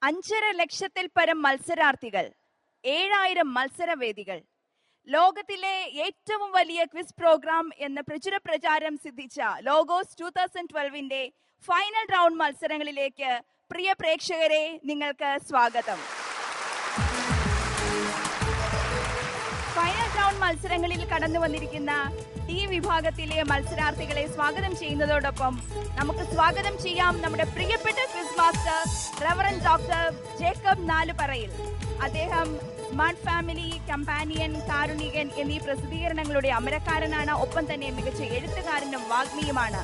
5.5 ലക്ഷത്തിൽ പരം മത്സരാർത്ഥികൾ, 7000 മത്സരവേദികൾ, ലോകത്തിലെ ഏറ്റവും വലിയ ക്വിസ് പ്രോഗ്രാം എന്ന പ്രചുര പ്രചാരം സിദ്ധിച്ച ലോഗോസ് 2012ന്റെ ഫൈനൽ റൗണ്ട് മത്സരങ്ങളിലേക്ക് പ്രിയ പ്രേക്ഷകരെ നിങ്ങൾക്ക് സ്വാഗതം. ഫൈനൽ റൗണ്ട് മത്സരങ്ങളിൽ കടന്നു വന്നിരിക്കുന്ന ഈ വിഭാഗത്തിലെ മത്സരാർത്ഥികളെ സ്വാഗതം ചെയ്യുന്നതോടൊപ്പം നമുക്ക് സ്വാഗതം ചെയ്യാം നമ്മുടെ പ്രിയപ്പെട്ട quiz master reverend doctor Jacob Nalupparayil. അദ്ദേഹം സ്മാർട്ട് ഫാമിലി, കമ്പാനിയൻ, കാരുണികൻ എന്നീ പ്രസിദ്ധീകരണങ്ങളുടെ അമരക്കാരനാണ്. ഒപ്പം തന്നെ മികച്ച എഴുത്തുകാരനും വാഗ്മിയുമാണ്.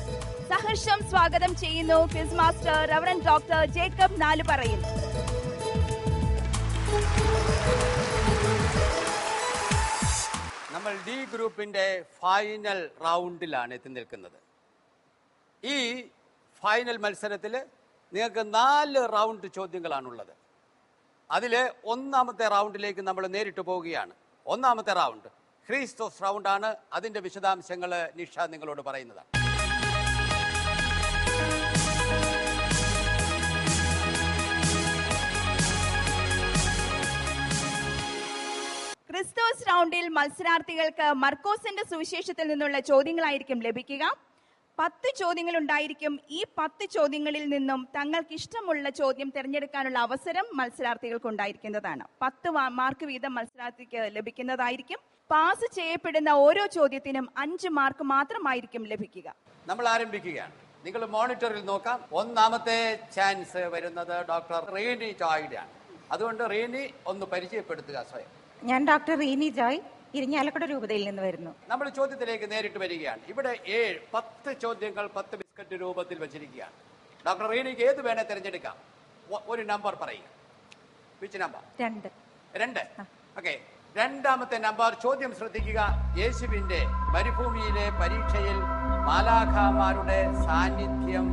സഹർഷം സ്വാഗതം ചെയ്യുന്നു quiz master reverend doctor Jacob Nalupparayil. നമ്മൾ ഡി ഗ്രൂപ്പിന്റെ ഫൈനൽ റൗണ്ടിലാണ് എത്തി നിൽക്കുന്നത്. ഈ ഫൈനൽ മത്സരത്തിൽ നിങ്ങൾക്ക് 4 റൗണ്ട് ചോദ്യങ്ങളാണുള്ളത്. അതിൽ ഒന്നാമത്തെ റൗണ്ടിലേക്ക് നമ്മൾ നേരിട്ട് പോവുകയാണ്. ഒന്നാമത്തെ റൗണ്ട് ക്രിസ്തോസ് റൗണ്ടാണ്. അതിന്റെ വിശദാംശങ്ങൾ നിഷ നിങ്ങളോട് പറയുന്നതാണ്. ക്രിസ്തോസ് റൗണ്ടിൽ മത്സരാർത്ഥികൾക്ക് മർക്കോസിന്റെ സുവിശേഷത്തിൽ നിന്നുള്ള ചോദ്യങ്ങളായിരിക്കും ലഭിക്കുക. 10 ചോദ്യങ്ങൾ ഉണ്ടായിരിക്കും. ഈ 10 ചോദ്യങ്ങളിൽ നിന്നും തങ്ങൾക്ക് ഇഷ്ടമുള്ള ചോദ്യം തിരഞ്ഞെടുക്കാനുള്ള അവസരം മത്സരാർത്ഥികൾക്ക് ഉണ്ടായിരിക്കുന്നതാണ്. 10 മാർക്ക് വീതം മത്സരാർത്ഥിക്ക് ലഭിക്കുന്നതായിരിക്കും. പാസ് ചെയ്യപ്പെടുന്ന ഓരോ ചോദ്യത്തിനും 5 മാർക്ക് മാത്രമായിരിക്കും ലഭിക്കുക. നമ്മൾ ആരംഭിക്കുകയാണ്. നിങ്ങൾ മോണിറ്ററിൽ നോക്കാം. ഒന്നാമത്തെ ചാൻസ് വരുന്നത് ഡോക്ടർ റീനി ജോയിയാണ്. അതുകൊണ്ട് റീനി ഒന്ന് പരിചയപ്പെടുത്തുക സ്വയം. ഞാൻ ഡോക്ടർ റീനി ജോയ്, ഇരിഞ്ഞാലക്കുട രൂപതയിൽ നിന്ന് വരുന്നു. നമ്മൾ ചോദ്യത്തിലേക്ക് നേരിട്ട് വരികയാണ്. ഇവിടെ 10 ചോദ്യങ്ങൾ 10 ബിസ്ക്കറ്റ് രൂപത്തിൽ വെച്ചിരിക്കുകയാണ്. ഡോക്ടർ റീനിക്ക് ഏത് വേണേ തിരഞ്ഞെടുക്കാം. ഒരു നമ്പർ പറയുക. Which number? 2. ഓക്കെ, രണ്ടാമത്തെ നമ്പർ. ചോദ്യം ശ്രദ്ധിക്കുക. യേശുവിന്റെ മരുഭൂമിയിലെ പരീക്ഷയിൽ മാലാഖമാരുടെ സാന്നിധ്യം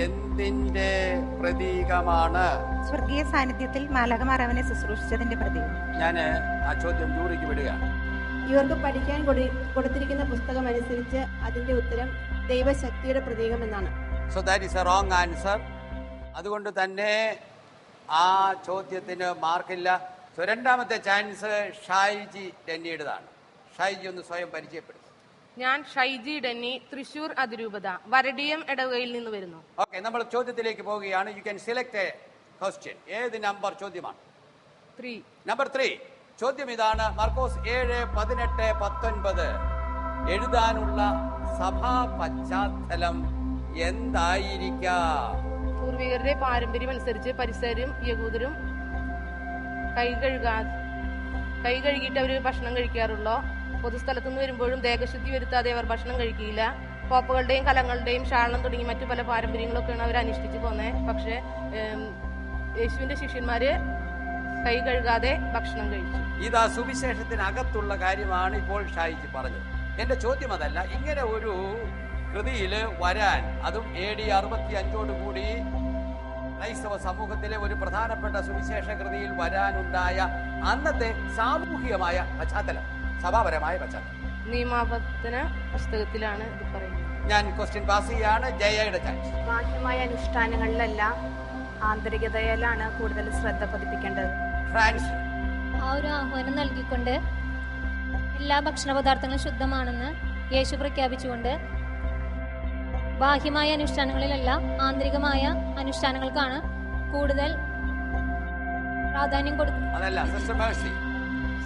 എന്തിന്റെ പ്രതീകമാണ്? സ്വർഗീയ സാന്നിധ്യത്തിൽ മാലാഖമാർ അവനെ ശുശ്രൂഷിച്ചതിന്റെ പ്രതീകം. ഞാൻ ആ ചോദ്യം ജൂറിക്ക് വിടുകയാണ്. ഇവർക്ക് പഠിക്കാൻ കൊടുത്തിരിക്കുന്ന പുസ്തകം അനുസരിച്ച് അതിന്റെ ഉത്തരം ദൈവശക്തിയുടെ പ്രതീകം എന്നാണ്. So that is A wrong answer. അതുകൊണ്ട് തന്നെ ആ ചോദ്യത്തിന് മാർക്കില്ല. സോ രണ്ടാമത്തെ ചാൻസ് ഷൈജി ഡെന്നിയുടേതാണ്. ഷൈജി ഒന്ന് സ്വയം പരിചയപ്പെടും. ഞാൻ ഷൈജി ഡെന്നി, തൃശൂർ അതിരൂപത, വരടിയം ഇടവകയിൽ നിന്ന് വരുന്നു. ഓക്കെ, നമ്മൾ ചോദ്യത്തിലേക്ക് പോവുകയാണ്. U can select a question. ഏത് നമ്പർ ചോദ്യമാണ്? 3. നമ്പർ 3. ചോദ്യം ഇതാണ്. മർക്കോസ് 7, 18, 19 എഴുതാനുള്ള സഭാ പശ്ചാത്തലം എന്തായിരിക്കാം? പൂർവികരുടെ പാരമ്പര്യം അനുസരിച്ച് പരിസരും യഹൂദരും കൈ കഴുകിയിട്ട് അവർ ഭക്ഷണം കഴിക്കാറുള്ളൂ. പൊതുസ്ഥലത്തു നിന്ന് വരുമ്പോഴും ദേഹശുദ്ധി വരുത്താതെ അവർ ഭക്ഷണം കഴിക്കില്ല. കോപ്പകളുടെയും കലങ്ങളുടെയും ഷാളം തുടങ്ങി മറ്റു പല പാരമ്പര്യങ്ങളൊക്കെയാണ് അവർ അനുഷ്ഠിച്ചു പോന്നത്. പക്ഷേ യേശുവിന്റെ ശിഷ്യന്മാര് കൈ കഴുകാതെ ഭക്ഷണം കഴിച്ചു. ഇതാ സുവിശേഷത്തിനകത്തുള്ള കാര്യമാണ് ഇപ്പോൾ ഷായിജി പറഞ്ഞത്. എന്റെ ചോദ്യം അതല്ല. ഇങ്ങനെ ഒരു കൃതിയിൽ വരാൻ, അതും AD 65 ക്രൈസ്തവ സമൂഹത്തിലെ ഒരു പ്രധാനപ്പെട്ട സുവിശേഷ കൃതിയിൽ വരാനുണ്ടായ അന്നത്തെ സാമൂഹികമായ പശ്ചാത്തലം, സഭാപരമായ പശ്ചാത്തലം നിയമാവർത്തന പുസ്തകത്തിലാണ് ഇത് പറയുന്നത്. ഞാൻ ക്വസ്റ്റ്യൻ പാസ് ചെയ്യാണ്. ജയയുടെ ചാൻസ്. ബാഹ്യമായ അനുഷ്ഠാനങ്ങളിലല്ല, ആന്തരികതയിലാണ് കൂടുതൽ ശ്രദ്ധ പതിപ്പിക്കേണ്ടത്. ഫ്രാൻസ്. ആ ഒരു ആഹ്വാനം നൽകിക്കൊണ്ട് എല്ലാ ഭക്ഷണ പദാർത്ഥങ്ങളും ശുദ്ധമാണെന്ന് യേശു പ്രഖ്യാപിച്ചുകൊണ്ട് ബാഹ്യമായ അനുഷ്ഠാനങ്ങളിലല്ല ആന്തരികമായ അനുഷ്ഠാനങ്ങൾക്കാണ് കൂടുതൽ പ്രാധാന്യം കൊടുക്കുന്നത്. അതല്ല സിസ്റ്റർ മേഴ്സി.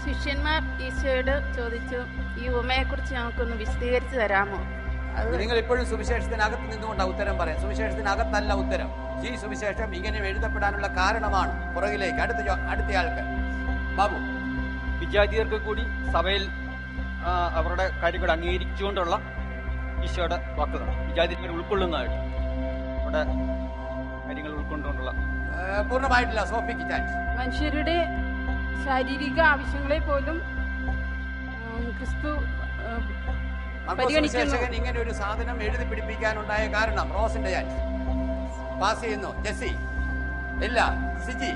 ശിഷ്യന്മാർ ഈശോയോട് ചോദിച്ചു, ഈ ഉപമയെ കുറിച്ച് ഞങ്ങൾക്കൊന്ന് വിശദീകരിച്ചു തരാമോ? നിങ്ങൾ ഇപ്പോഴും സുവിശേഷത്തിനകത്ത് നിന്നുകൊണ്ടാണ് ഉത്തരം പറയാം. സുവിശേഷത്തിനകത്തല്ല ഉത്തരം. ഈ സുവിശേഷം ഇങ്ങനെ എഴുതപ്പെടാനുള്ള കാരണമാണ് പുറകിലേക്ക്. അടുത്തയാൾക്ക് ബാബു. വിജാതിയർക്ക് കൂടി സഭയിൽ അവരുടെ കാര്യങ്ങൾ അംഗീകരിച്ചുകൊണ്ടുള്ള ഈശോയുടെ വാക്കുകൾ വിജാതിയർ ഉൾക്കൊള്ളുന്നതായിട്ട് അവരുടെ കാര്യങ്ങൾ ഉൾക്കൊണ്ടുകൊണ്ടുള്ള പൂർണ്ണമായിട്ടില്ല. സോഫിക്ക് ചാൻസ്. മനുഷ്യരുടെ ശാരീരിക ആവശ്യങ്ങളെ പോലും ക്രിസ്തു പരിഗണിക്കുന്നു. ഇങ്ങനെ ഒരു സാധനം എഴുതി പിടിപ്പിക്കാനുണ്ടായ കാരണം റോസിന്റെ ചാൻസ്. പാസ് ചെയ്യുന്നു. ജെസ്സി. ഇല്ല. സിജി.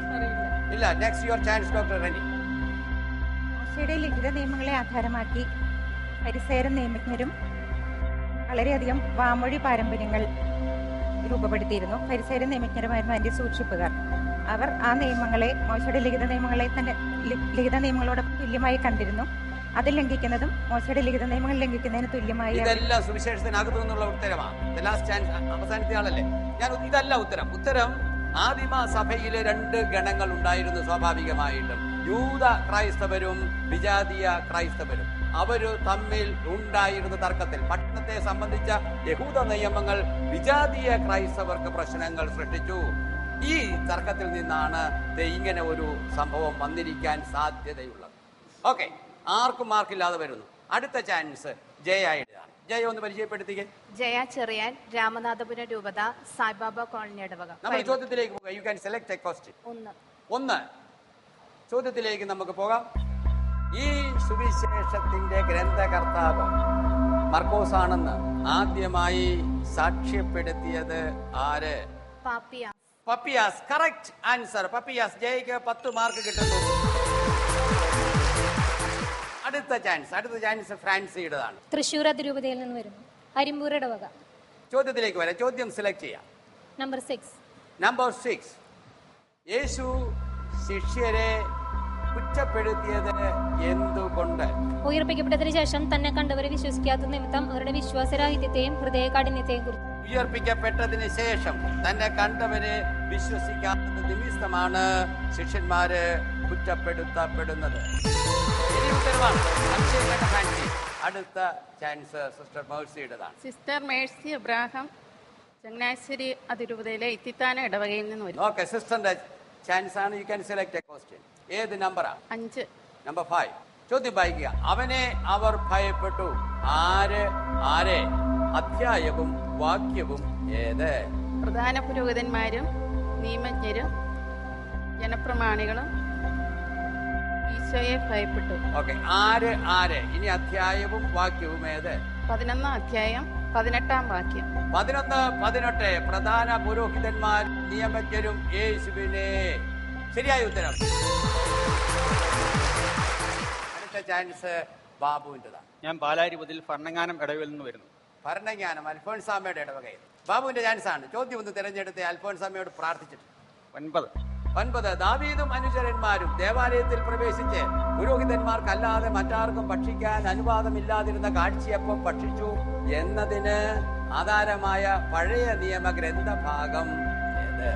ഇല്ല. Next your chance doctor Reny. മോശയുടെ ലിഖിത നിയമങ്ങളെ ആധാരമാക്കി പരിസേരും നിയമജ്ഞരും വളരെയധികം വാമൊഴി പാരമ്പര്യങ്ങൾ രൂപപ്പെടുത്തിയിരുന്നു. പരിസേരും നിയമജ്ഞരുമായിരുന്നു അതിന്റെ സൂക്ഷിപ്പുകാർ. അവർ ആ നിയമങ്ങളെ, മോശയുടെ ലിഖിത നിയമങ്ങളെ തന്നെ ലിഖിത നിയമങ്ങളോടൊപ്പം തുല്യമായി കണ്ടിരുന്നു. അത് ലംഘിക്കുന്നതും മോശയുടെ ലിഖിത നിയമങ്ങൾ ലംഘിക്കുന്നതിന് തുല്യമായി. ഇതെല്ലാം സുവിശേഷത്തിനകത്തു നിന്നുള്ള ഉത്തരമാണ്. അവസാനത്തെ ആളല്ലേ ഇതല്ല ഉത്തരം ആദിമ സഭയിലെ 2 ഗണങ്ങൾ ഉണ്ടായിരുന്നു. സ്വാഭാവികമായിട്ടും യൂത ക്രൈസ്തവരും വിജാതീയ ക്രൈസ്തവരും അവര് തമ്മിൽ ഉണ്ടായിരുന്ന തർക്കത്തിൽ പട്ടണത്തെ സംബന്ധിച്ച യഹൂദ നിയമങ്ങൾ വിജാതീയ ക്രൈസ്തവർക്ക് പ്രശ്നങ്ങൾ സൃഷ്ടിച്ചു. ഈ തർക്കത്തിൽ നിന്നാണ് ഇങ്ങനെ ഒരു സംഭവം വന്നിരിക്കാൻ സാധ്യതയുള്ളത്. ഓക്കെ, ആർക്കും മാർക്കില്ലാതെ വരുന്നു. അടുത്ത ചാൻസ് ജയയുടെയാണ്. ജയ ഒന്ന് പരിചയപ്പെടുത്തിക്കേ. ജയ ചെറിയാൻ, രാമനാഥപുരം രൂപത, സായിബാബ കോളനി ഇടവക. നമ്മൾ ചോദ്യത്തിലേക്ക് പോകാം. U can select a question. 1 ചോദ്യത്തിലേക്ക് നമുക്ക് പോകാം. ഈ സുവിശേഷത്തിന്റെ ഗ്രന്ഥകർത്താവ് മർക്കോസ് ആണെന്ന് ആദ്യമായി സാക്ഷ്യപ്പെടുത്തിയത് ആര്? പപ്പിയാസ്. Correct answer. പപ്പിയാസ്. ജയക്ക് 10 മാർക്ക് കിട്ടുന്നു. അടുത്ത ചാൻസ് ഫ്രാൻസിയുടേതാണ്. തൃശ്ശൂർ അതിരൂപതയിൽ നിന്ന് വരുന്നു. അരിമ്പൂർ ഇടവക. ചോദ്യത്തിലേക്ക് വരാം. ചോദ്യം സെലക്ട് ചെയ്യാം. നമ്പർ 6. യേശു ശിഷ്യരെ കുറ്റപ്പെടുത്തിയത് എന്തുകൊണ്ട്? ഉയർപ്പിക്കപ്പെട്ടതിനു ശേഷം തന്നെ കണ്ടവരെ വിശ്വസിക്കാത്ത നിമിത്തം അവരുടെ വിശ്വാസരാഹിത്യത്തെയും ഹൃദയ കാഠിന്യത്തെയും കുറിച്ച്. ഉയർപ്പിക്കപ്പെട്ടതിന് ശേഷം തന്നെ കണ്ടവരെ വിശ്വസിക്കാത്തത് നിമിത്തമാണ് ശിഷ്യന്മാര് കുറ്റപ്പെടുത്തപ്പെടുന്നത്. അടുത്ത ചാൻസ് സിസ്റ്റർ മേഴ്സിയുടേതാണ്. സിസ്റ്റർ മേഴ്സി എബ്രാഹാം, ചങ്ങനാശ്ശേരി അതിരൂപതയിലെ ഇത്തിത്താന ഇടവകയിൽ നിന്ന് വരും. ഓക്കെ, സിസ്റ്ററിന്റെ ചാൻസ് ആണ്. You can select a question. ഏത് നമ്പറാ? 5. നമ്പർ 5. ചോദ്യം വായിക്കുക. അവനെ അവർ ഭയപ്പെട്ടു. ആരെ? അധ്യായവും വാക്യവും ഏത്? പ്രധാന പുരോഹിതന്മാരും നിയമജ്ഞരും ജനപ്രമാണികളും ഈശോയെ ഭയപ്പെട്ടു. ഓക്കെ, ആര്? ഇനി അധ്യായവും വാക്യവും ഏത്? 11 അധ്യായം 18 വാക്യം. 11, 18 പ്രധാന പുരോഹിതന്മാർ നിയമജ്ഞരും യേശുവിനെ. ശരിയായ ഉത്തരം. അടുത്ത ചാൻസ് ബാബുവിൻ്റെതാണ്. ഞാൻ പാലാരിപതിൽ ഭരണങ്ങാനം ഇടവയിൽ നിന്ന് വരുന്നു. ഭരണജ്ഞാനം അൽഫോൻസാമയുടെ ഇടവകയിൽ. ബാബുവിന്റെ ചാൻസ് ആണ്. ചോദ്യം ഒന്ന് തിരഞ്ഞെടുത്ത് അൽഫോൻസാമയോട് പ്രാർത്ഥിച്ചിട്ട്. 9 ദാവീദും അനുചരന്മാരും ദേവാലയത്തിൽ പ്രവേശിച്ച് പുരോഹിതന്മാർക്കല്ലാതെ മറ്റാർക്കും ഭക്ഷിക്കാൻ അനുവാദമില്ലാതിരുന്ന കാഴ്ചയപ്പം ഭക്ഷിച്ചു എന്നതിന് ആധാരമായ പഴയ നിയമ ഗ്രന്ഥഭാഗം ഏത്?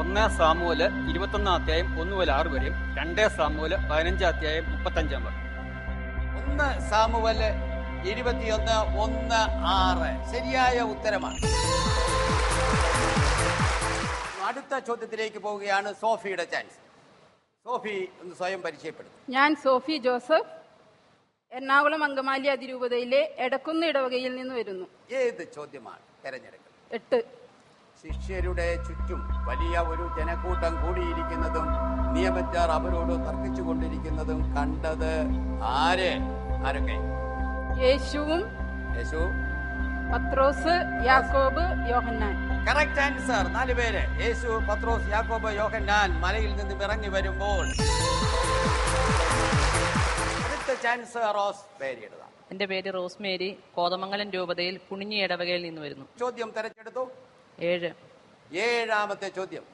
1 സാമുവേല് 21 അധ്യായം 1 മുതൽ 6 വരെയും 2 സാമുവേല് 15 അധ്യായം 35 വരെ. 1 സാമുവേല് 21, 1, 6 ശരിയായ ഉത്തരമാണ്. അടുത്ത ചോദ്യത്തിലേക്ക് പോവുകയാണ്. സോഫിയുടെ ചാൻസ്. സോഫി ഒന്ന് സ്വയം പരിചയപ്പെടുത്തും. ഞാൻ സോഫി ജോസഫ്, എറണാകുളം അങ്കമാലി അതിരൂപതയിലെ എടക്കുന്ന് ഇടവകയിൽ നിന്ന് വരുന്നു. ഏത് ചോദ്യമാണ് തെരഞ്ഞെടുക്കുന്നത്? 8. ശിഷ്യരുടെ ചുറ്റും വലിയ ഒരു ജനക്കൂട്ടം കൂടിയിരിക്കുന്നതും നിയമജ്ഞർ അവരോട് തർക്കിച്ചുകൊണ്ടിരിക്കുന്നതും കണ്ടത് ആരൊക്കെ? യേശു, പത്രോസ്, യാക്കോബ്, യോഹന്നാൻ. Correct answer. 4 പേര്. യേശു, പത്രോസ്, യാക്കോബ്, യോഹന്നാൻ മലയിൽ നിന്നും ഇറങ്ങി വരുമ്പോൾ. അടുത്ത ചാൻസ് റോസ് മേരിയുടേതാണ്. എന്റെ പേര് റോസ് മേരി, കോതമംഗലം രൂപതയിൽ പുണിഞ്ഞി ഇടവകയിൽ നിന്ന് വരുന്നു. ചോദ്യം തെരഞ്ഞെടുത്തു. 7. 7ാമത്തെ ചോദ്യം.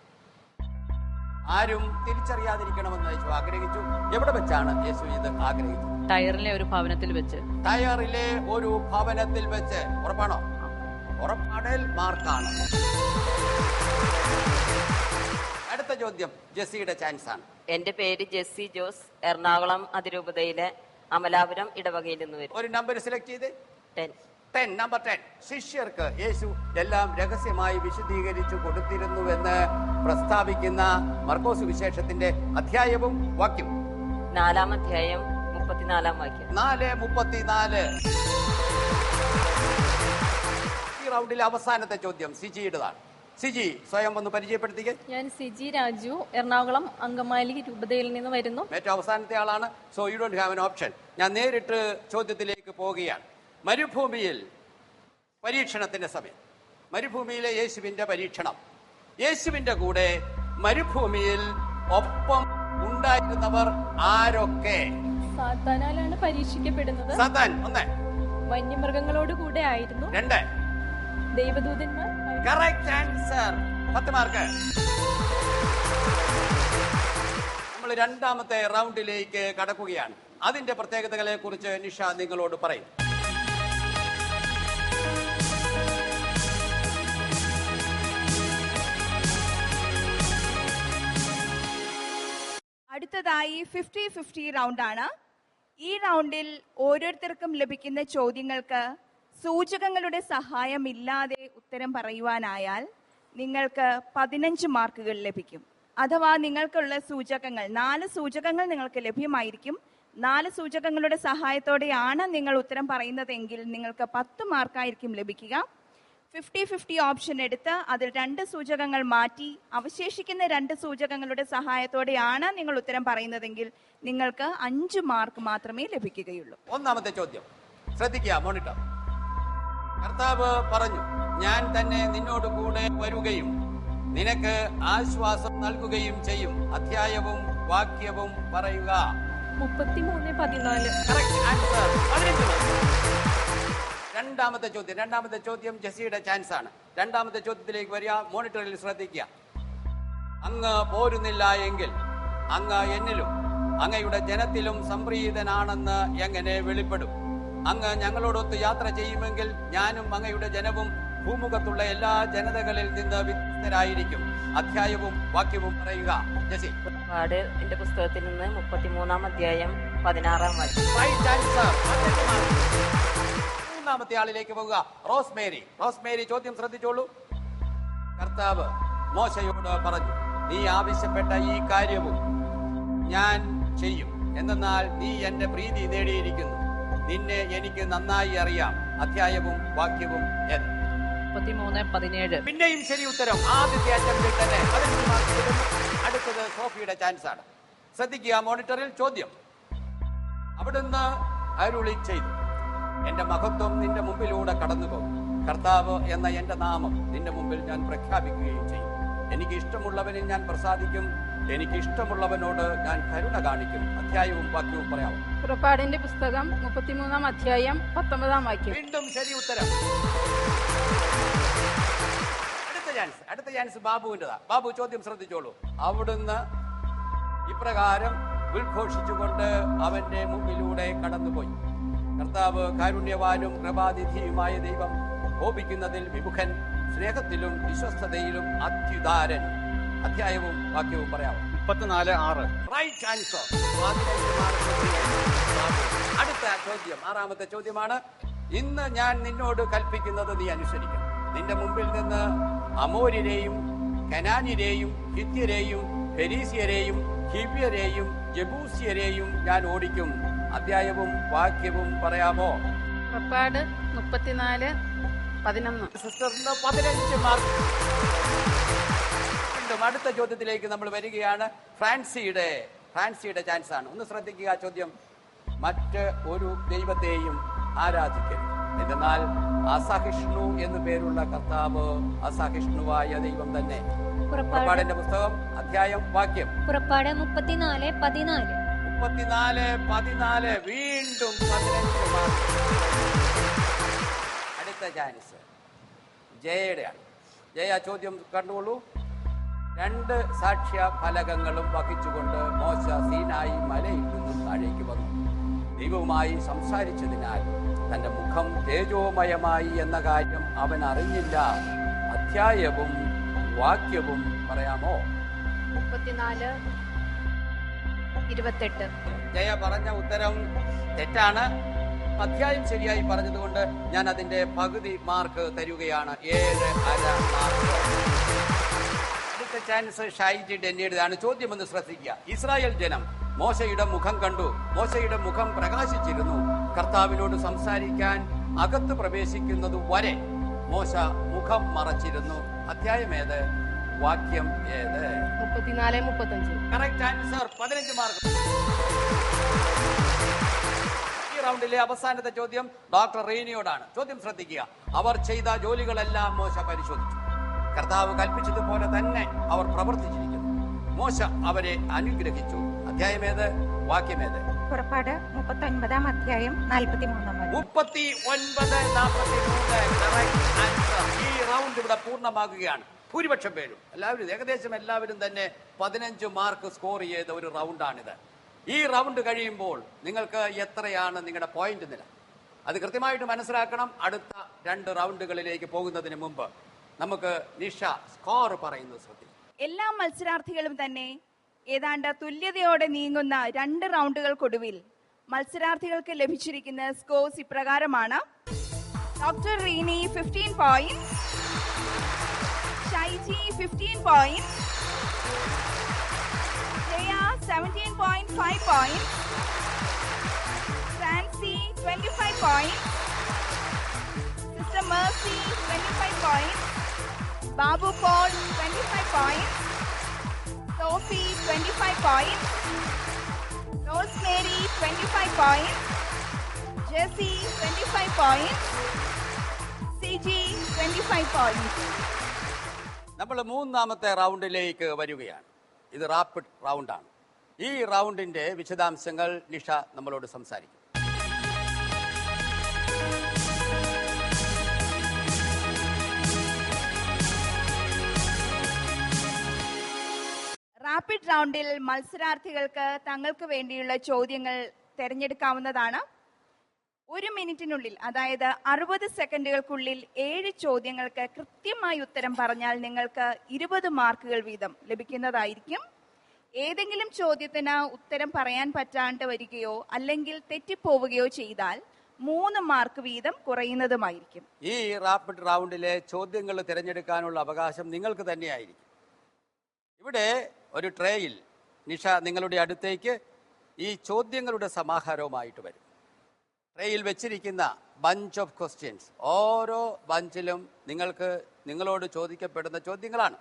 ആരും തിരിച്ചറിയാതിരിക്കണമെന്ന് യേശു ആഗ്രഹിച്ചു. എവിടെ വെച്ചാണ് യേശു ഇത് ആഗ്രഹിച്ചത്? ടയറിലെ ഒരു ഭവനത്തിൽ വെച്ച്. ഉറപ്പാണോ? ഉറപ്പാണേൽ മാർക്കാണ്. അടുത്ത ചോദ്യം ജെസ്സിയുടെ ചാൻസ് ആണ്. എന്റെ പേര് ജെസ്സി ജോസ്, എറണാകുളം അതിരൂപതയിലെ അമലാപുരം ഇടവകയിൽ നിന്ന് വരും. ഒരു നമ്പർ സെലക്ട് ചെയ്ത്. 10. നമ്പർ 10. ശിഷ്യർക്ക് യേശു എല്ലാം രഹസ്യമായി വിശദീകരിച്ചു കൊടുത്തിരുന്നുവെന്ന് പ്രസ്താവിക്കുന്ന മർക്കോസ് വിശേഷത്തിന്റെ അധ്യായവും വാക്യവും. 4 അധ്യായം 34 വാക്യം. 4:34. ഈ റൗണ്ടിലെ അവസാനത്തെ ചോദ്യം സിജിയുടേതാണ്. സിജി സ്വയം ഒന്ന് പരിചയപ്പെടുത്തിക്കേ. ഞാൻ സിജി രാജു, എറണാകുളം അങ്കമാലി രൂപതയിൽ നിന്ന് വരുന്നു. ഏറ്റവും അവസാനത്തെ ആളാണ്. So you don't have an option. ഞാൻ നേരിട്ട് ചോദ്യത്തിലേക്ക് പോവുകയാണ്. മരുഭൂമിയിൽ പരീക്ഷണത്തിന്റെ സമയം. മരുഭൂമിയിലെ യേശുവിന്റെ പരീക്ഷണം. യേശുവിന്റെ കൂടെ മരുഭൂമിയിൽ ഒപ്പം ഉണ്ടായിരുന്നവർ ആരൊക്കെ? സാത്താനാലാണ് പരീക്ഷിക്കപ്പെടുന്നത്. സാത്താൻ 1. വന്യമൃഗങ്ങളോട് കൂടെ ആയിരുന്നു. 2. ദൈവദൂതന്മാർ. Correct answer. 10 മാർക്ക്. രണ്ടാമത്തെ റൗണ്ടിലേക്ക് കടക്കുകയാണ്. അതിന്റെ പ്രത്യേകതകളെ കുറിച്ച് നിഷ നിങ്ങളോട് പറയും. അടുത്തതായി 50-50 റൗണ്ടാണ്. ഈ റൗണ്ടിൽ ഓരോരുത്തർക്കും ലഭിക്കുന്ന ചോദ്യങ്ങൾക്ക് സൂചകങ്ങളുടെ സഹായമില്ലാതെ ഉത്തരം പറയുവാനായാൽ നിങ്ങൾക്ക് 15 മാർക്കുകൾ ലഭിക്കും. അഥവാ നിങ്ങൾക്കുള്ള സൂചകങ്ങൾ 4 സൂചകങ്ങൾ നിങ്ങൾക്ക് ലഭ്യമായിരിക്കും. 4 സൂചകങ്ങളുടെ സഹായത്തോടെയാണ് നിങ്ങൾ ഉത്തരം പറയുന്നതെങ്കിൽ നിങ്ങൾക്ക് 10 മാർക്കായിരിക്കും ലഭിക്കുക. 50-50 ഓപ്ഷൻ എടുത്ത് അതിൽ 2 സൂചകങ്ങൾ മാറ്റി അവശേഷിക്കുന്ന 2 സൂചകങ്ങളുടെ സഹായത്തോടെയാണ് നിങ്ങൾ ഉത്തരം പറയുന്നതെങ്കിൽ നിങ്ങൾക്ക് 5 മാർക്ക് മാത്രമേ ലഭിക്കുകയുള്ളൂ. ഒന്നാമത്തെ ചോദ്യം ശ്രദ്ധിക്കുക മോണിറ്റർ. കർത്താവ് പറഞ്ഞു, ഞാൻ തന്നെ നിന്നോട് കൂടെ വരുകയും നിനക്ക് ആശ്വാസം നൽകുകയും ചെയ്യും. അധ്യായവും വാക്യവും പറയുക. 33:14. രണ്ടാമത്തെ ചോദ്യം ജെസിയുടെ ചാൻസ് ആണ്. രണ്ടാമത്തെ ചോദ്യത്തിലേക്ക് വരിക. മോണിറ്ററിൽ ശ്രദ്ധിക്കുക. അങ്ങ് പോരുന്നില്ല എങ്കിൽ അങ്ങ് എന്നിലും അങ്ങയുടെ ജനത്തിലും സംപ്രീതനാണെന്ന് എങ്ങനെ വെളിപ്പെടും? അങ്ങ് ഞങ്ങളോടൊത്ത് യാത്ര ചെയ്യുമെങ്കിൽ ഞാനും അങ്ങയുടെ ജനവും ഭൂമുഖത്തുള്ള എല്ലാ ജനതകളിൽ നിന്ന് വ്യത്യസ്തരായിരിക്കും. അധ്യായവും വാക്യവും പറയുക. ജെസി. എന്റെ പുസ്തകത്തിൽ നിന്ന് 33-ാം അധ്യായം 16-ാം വാക്യം. മൂന്നാമത്തെ ആളിലേക്ക് പോകുക. റോസ്മേരി ചോദ്യം ശ്രദ്ധിച്ചോളൂ. കർത്താവ് മോശയോട് പറഞ്ഞു, നീ ആവശ്യപ്പെട്ട ഈ കാര്യവും ഞാൻ ചെയ്യും. എന്നാൽ നീ എന്റെ പ്രീതി നേടിയിരിക്കുന്നു. നിന്നെ എനിക്ക് നന്നായി അറിയാം. അധ്യായവും വാക്യവും 33:17. പിന്നെയും ശരി ഉത്തരം. ആദ്യത്തെ അറ്റംപ്റ്റിൽ തന്നെ 15 മാർക്ക് കിട്ടുന്നു. അടുത്തത് സോഫിയുടെ ചാൻസ് ആണ്. ശ്രദ്ധിക്കുക മോണിറ്ററിൽ ചോദ്യം. അവിടുന്ന് അരുളി ചെയ്തു, എന്റെ മഹത്വം നിന്റെ മുമ്പിലൂടെ കടന്നുപോകും. കർത്താവ് എന്ന എന്റെ നാമം നിന്റെ മുമ്പിൽ ഞാൻ പ്രഖ്യാപിക്കുകയും ചെയ്യും. എനിക്ക് ഇഷ്ടമുള്ളവനിൽ ഞാൻ പ്രസാദിക്കും. എനിക്ക് ഇഷ്ടമുള്ളവനോട് ഞാൻ കരുണ കാണിക്കും. അധ്യായവും വാക്യവും പറയാമോ? പുറപ്പാടിന്റെ പുസ്തകം 33-ാം അധ്യായം 19-ാം വാക്യം. വീണ്ടും ശരി ഉത്തരം. അടുത്ത ചാൻസ് ബാബുവിൻ്റെതാ. ബാബു ചോദ്യം ശ്രദ്ധിച്ചോളൂ. അവിടുന്ന് ഇപ്രകാരം ഉദ്ഘോഷിച്ചുകൊണ്ട് അവന്റെ മുമ്പിലൂടെ കടന്നുപോയി. കർത്താവ് കാരുണ്യവാനും കൃപാതിഥിയുമായ ദൈവം, കോപിക്കുന്നതിൽ വിമുഖൻ, സ്നേഹത്തിലും വിശ്വസ്തതയിലും അത്യുദാരൻ. അധ്യായവും വാക്യവും പറയാമോ? 34:6. Right answer. അടുത്ത ചോദ്യം 6-ാമത്തെ ചോദ്യമാണ്. ഇന്ന് ഞാൻ നിന്നോട് കൽപ്പിക്കുന്നത് നീ അനുസരിക്കണം. നിന്റെ മുമ്പിൽ നിന്ന് അമോര്യരെയും കനാന്യരെയും ഹിത്യരെയും ഫെരീസിയരെയും ഹിവ്യരെയും ജബൂസിയരെയും ഞാൻ ഓടിക്കും. അധ്യായവും വാക്യവും പറയാമോ? പുറപ്പാട് 34:11. സിസ്റ്ററിന് 15 മാർക്ക്. അടുത്ത ചോദ്യത്തിലേക്ക് നമ്മൾ വരികയാണ്. ഫ്രാൻസിയുടെ ചാൻസ് ആണ്. ഒന്ന് ശ്രദ്ധിക്കുക ചോദ്യം. മറ്റ് ഒരു ദൈവത്തെയും ആരാധിക്കരുത്. എന്നാൽ അസഹിഷ്ണു എന്ന് പേരുള്ള കർത്താവ് അസഹിഷ്ണുവായ ദൈവം തന്നെ. പുറപ്പാടിന്റെ പുസ്തകം അധ്യായം വാക്യം. പുറപ്പാട് 34:14. 34:14. വീണ്ടും 15 മാർക്ക്. അടുത്ത ചാൻസ് ജയയുടെയാണ്. ജയ ചോദ്യം കണ്ടുകൊള്ളൂ. 2 സാക്ഷ്യ ഫലകങ്ങളും വഹിച്ചുകൊണ്ട് മോശ സീനായി മലയിൽ നിന്നും താഴേക്ക് വന്നു. ദൈവവുമായി സംസാരിച്ചതിനാൽ തന്റെ മുഖം തേജോമയമായി എന്ന കാര്യം അവൻ അറിഞ്ഞില്ല. അധ്യായവും വാക്യവും പറയാമോ? 34:28. ജയ പറഞ്ഞ ഉത്തരം തെറ്റാണ്. അധ്യായം ശരിയായി പറഞ്ഞതുകൊണ്ട് ഞാൻ അതിന്റെ പകുതി മാർക്ക് തരികയാണ്. 7.5 മാർക്ക്. അടുത്ത ചാൻസ് ഷൈജി ഡെന്നിയുടേതാണ്. ചോദ്യം ഒന്ന് ശ്രദ്ധിക്കുക. ഇസ്രായേൽ ജനം മോശയുടെ മുഖം കണ്ടു. മോശയുടെ മുഖം പ്രകാശിച്ചിരുന്നു. കർത്താവിനോട് സംസാരിക്കാൻ അകത്ത് പ്രവേശിക്കുന്നത് വരെ മോശ മുഖം മറച്ചിരുന്നു. അധ്യായം ഏത്? വാക്യം ഏത്? 34:35. Correct answer. 15 മാർക്ക്. ഈ റൗണ്ടിലെ അവസാനത്തെ ചോദ്യം ഡോക്ടർ റീനിയോടാണ്. ചോദ്യം ശ്രദ്ധിക്കുക. അവർ ചെയ്ത ജോലികളെല്ലാം മോശ പരിശോധിച്ചു. കർത്താവ് കൽപ്പിച്ചതുപോലെ തന്നെ അവർ പ്രവർത്തിച്ചിരിക്കുന്നു. മോശ അവരെ അനുഗ്രഹിച്ചു. അധ്യായമേത്? വാക്യമേത്? പുറപ്പാട് 39-ാം അധ്യായം 43-ാം വാക്യം. 39:43. ഈ റൗണ്ട് ഇവിടെ പൂർണ്ണമാകുകയാണ്. ഭൂരിപക്ഷം പേരും എല്ലാവരും ഏകദേശം എല്ലാവരും തന്നെ 15 മാർക്ക് സ്കോർ ചെയ്ത ഒരു റൗണ്ടാണിത്. ഈ റൗണ്ട് കഴിയുമ്പോൾ നിങ്ങൾക്ക് എത്രയാണ് നിങ്ങളുടെ പോയിന്റ് നില, അത് കൃത്യമായിട്ട് മനസ്സിലാക്കണം. അടുത്ത 2 റൗണ്ടുകളിലേക്ക് പോകുന്നതിന് മുമ്പ് നമുക്ക് നിഷ സ്കോർ പറയുന്നത് ശ്രദ്ധിക്കും. എല്ലാ മത്സരാർത്ഥികളും തന്നെ ഏതാണ്ട് തുല്യതയോടെ നീങ്ങുന്ന 2 റൗണ്ടുകൾക്കൊടുവിൽ മത്സരാർത്ഥികൾക്ക് ലഭിച്ചിരിക്കുന്ന സ്കോർസ് ഇപ്രകാരമാണ്. Doctor Reeni 15 point, Shaiji 15 point, Jaya 17.5 point, Francy 25 point, sister Mercy 25 point, Babu Paul 25 point, Sophie 25 point, Rosemary 25 point, Jessy 25 point, Siji 25 point. നമ്മൾ 3ാമത്തെ റൗണ്ടിലേക്ക് വരികയാണ്. ഇത് റാപ്പിഡ് റൗണ്ടാണ്. ഈ റൗണ്ടിന്റെ വിശദാംശങ്ങൾ നിഷ നമ്മളോട് സംസാരിക്കും. റാപ്പിഡ് റൗണ്ടിൽ മത്സരാർത്ഥികൾക്ക് തങ്ങൾക്ക് വേണ്ടിയുള്ള ചോദ്യങ്ങൾ തിരഞ്ഞെടുക്കാവുന്നതാണ്. 1 മിനിറ്റിനുള്ളിൽ, അതായത് 60 സെക്കൻഡുകൾക്കുള്ളിൽ 7 ചോദ്യങ്ങൾക്ക് കൃത്യമായി ഉത്തരം പറഞ്ഞാൽ നിങ്ങൾക്ക് 20 മാർക്കുകൾ വീതം ലഭിക്കുന്നതായിരിക്കും. ഏതെങ്കിലും ചോദ്യത്തിന് ഉത്തരം പറയാൻ പറ്റാണ്ട് വരികയോ അല്ലെങ്കിൽ തെറ്റിപ്പോവുകയോ ചെയ്താൽ 3 മാർക്ക് വീതം കുറയുന്നതുമായിരിക്കും. ഈ റാപ്പിഡ് റൗണ്ടിലെ ചോദ്യങ്ങൾ തിരഞ്ഞെടുക്കാനുള്ള അവകാശം നിങ്ങൾക്ക് തന്നെയായിരിക്കും. ഇവിടെ ഒരു ട്രേയിൽ നിഷ നിങ്ങളുടെ അടുത്തേക്ക് ഈ ചോദ്യങ്ങളുടെ സമാഹാരവുമായിട്ട് വരും. ട്രേയിൽ വെച്ചിരിക്കുന്ന ബഞ്ച് ഓഫ് ക്വസ്റ്റ്യൻസ്, ഓരോ ബഞ്ചിലും നിങ്ങളോട് ചോദിക്കപ്പെടുന്ന ചോദ്യങ്ങളാണ്.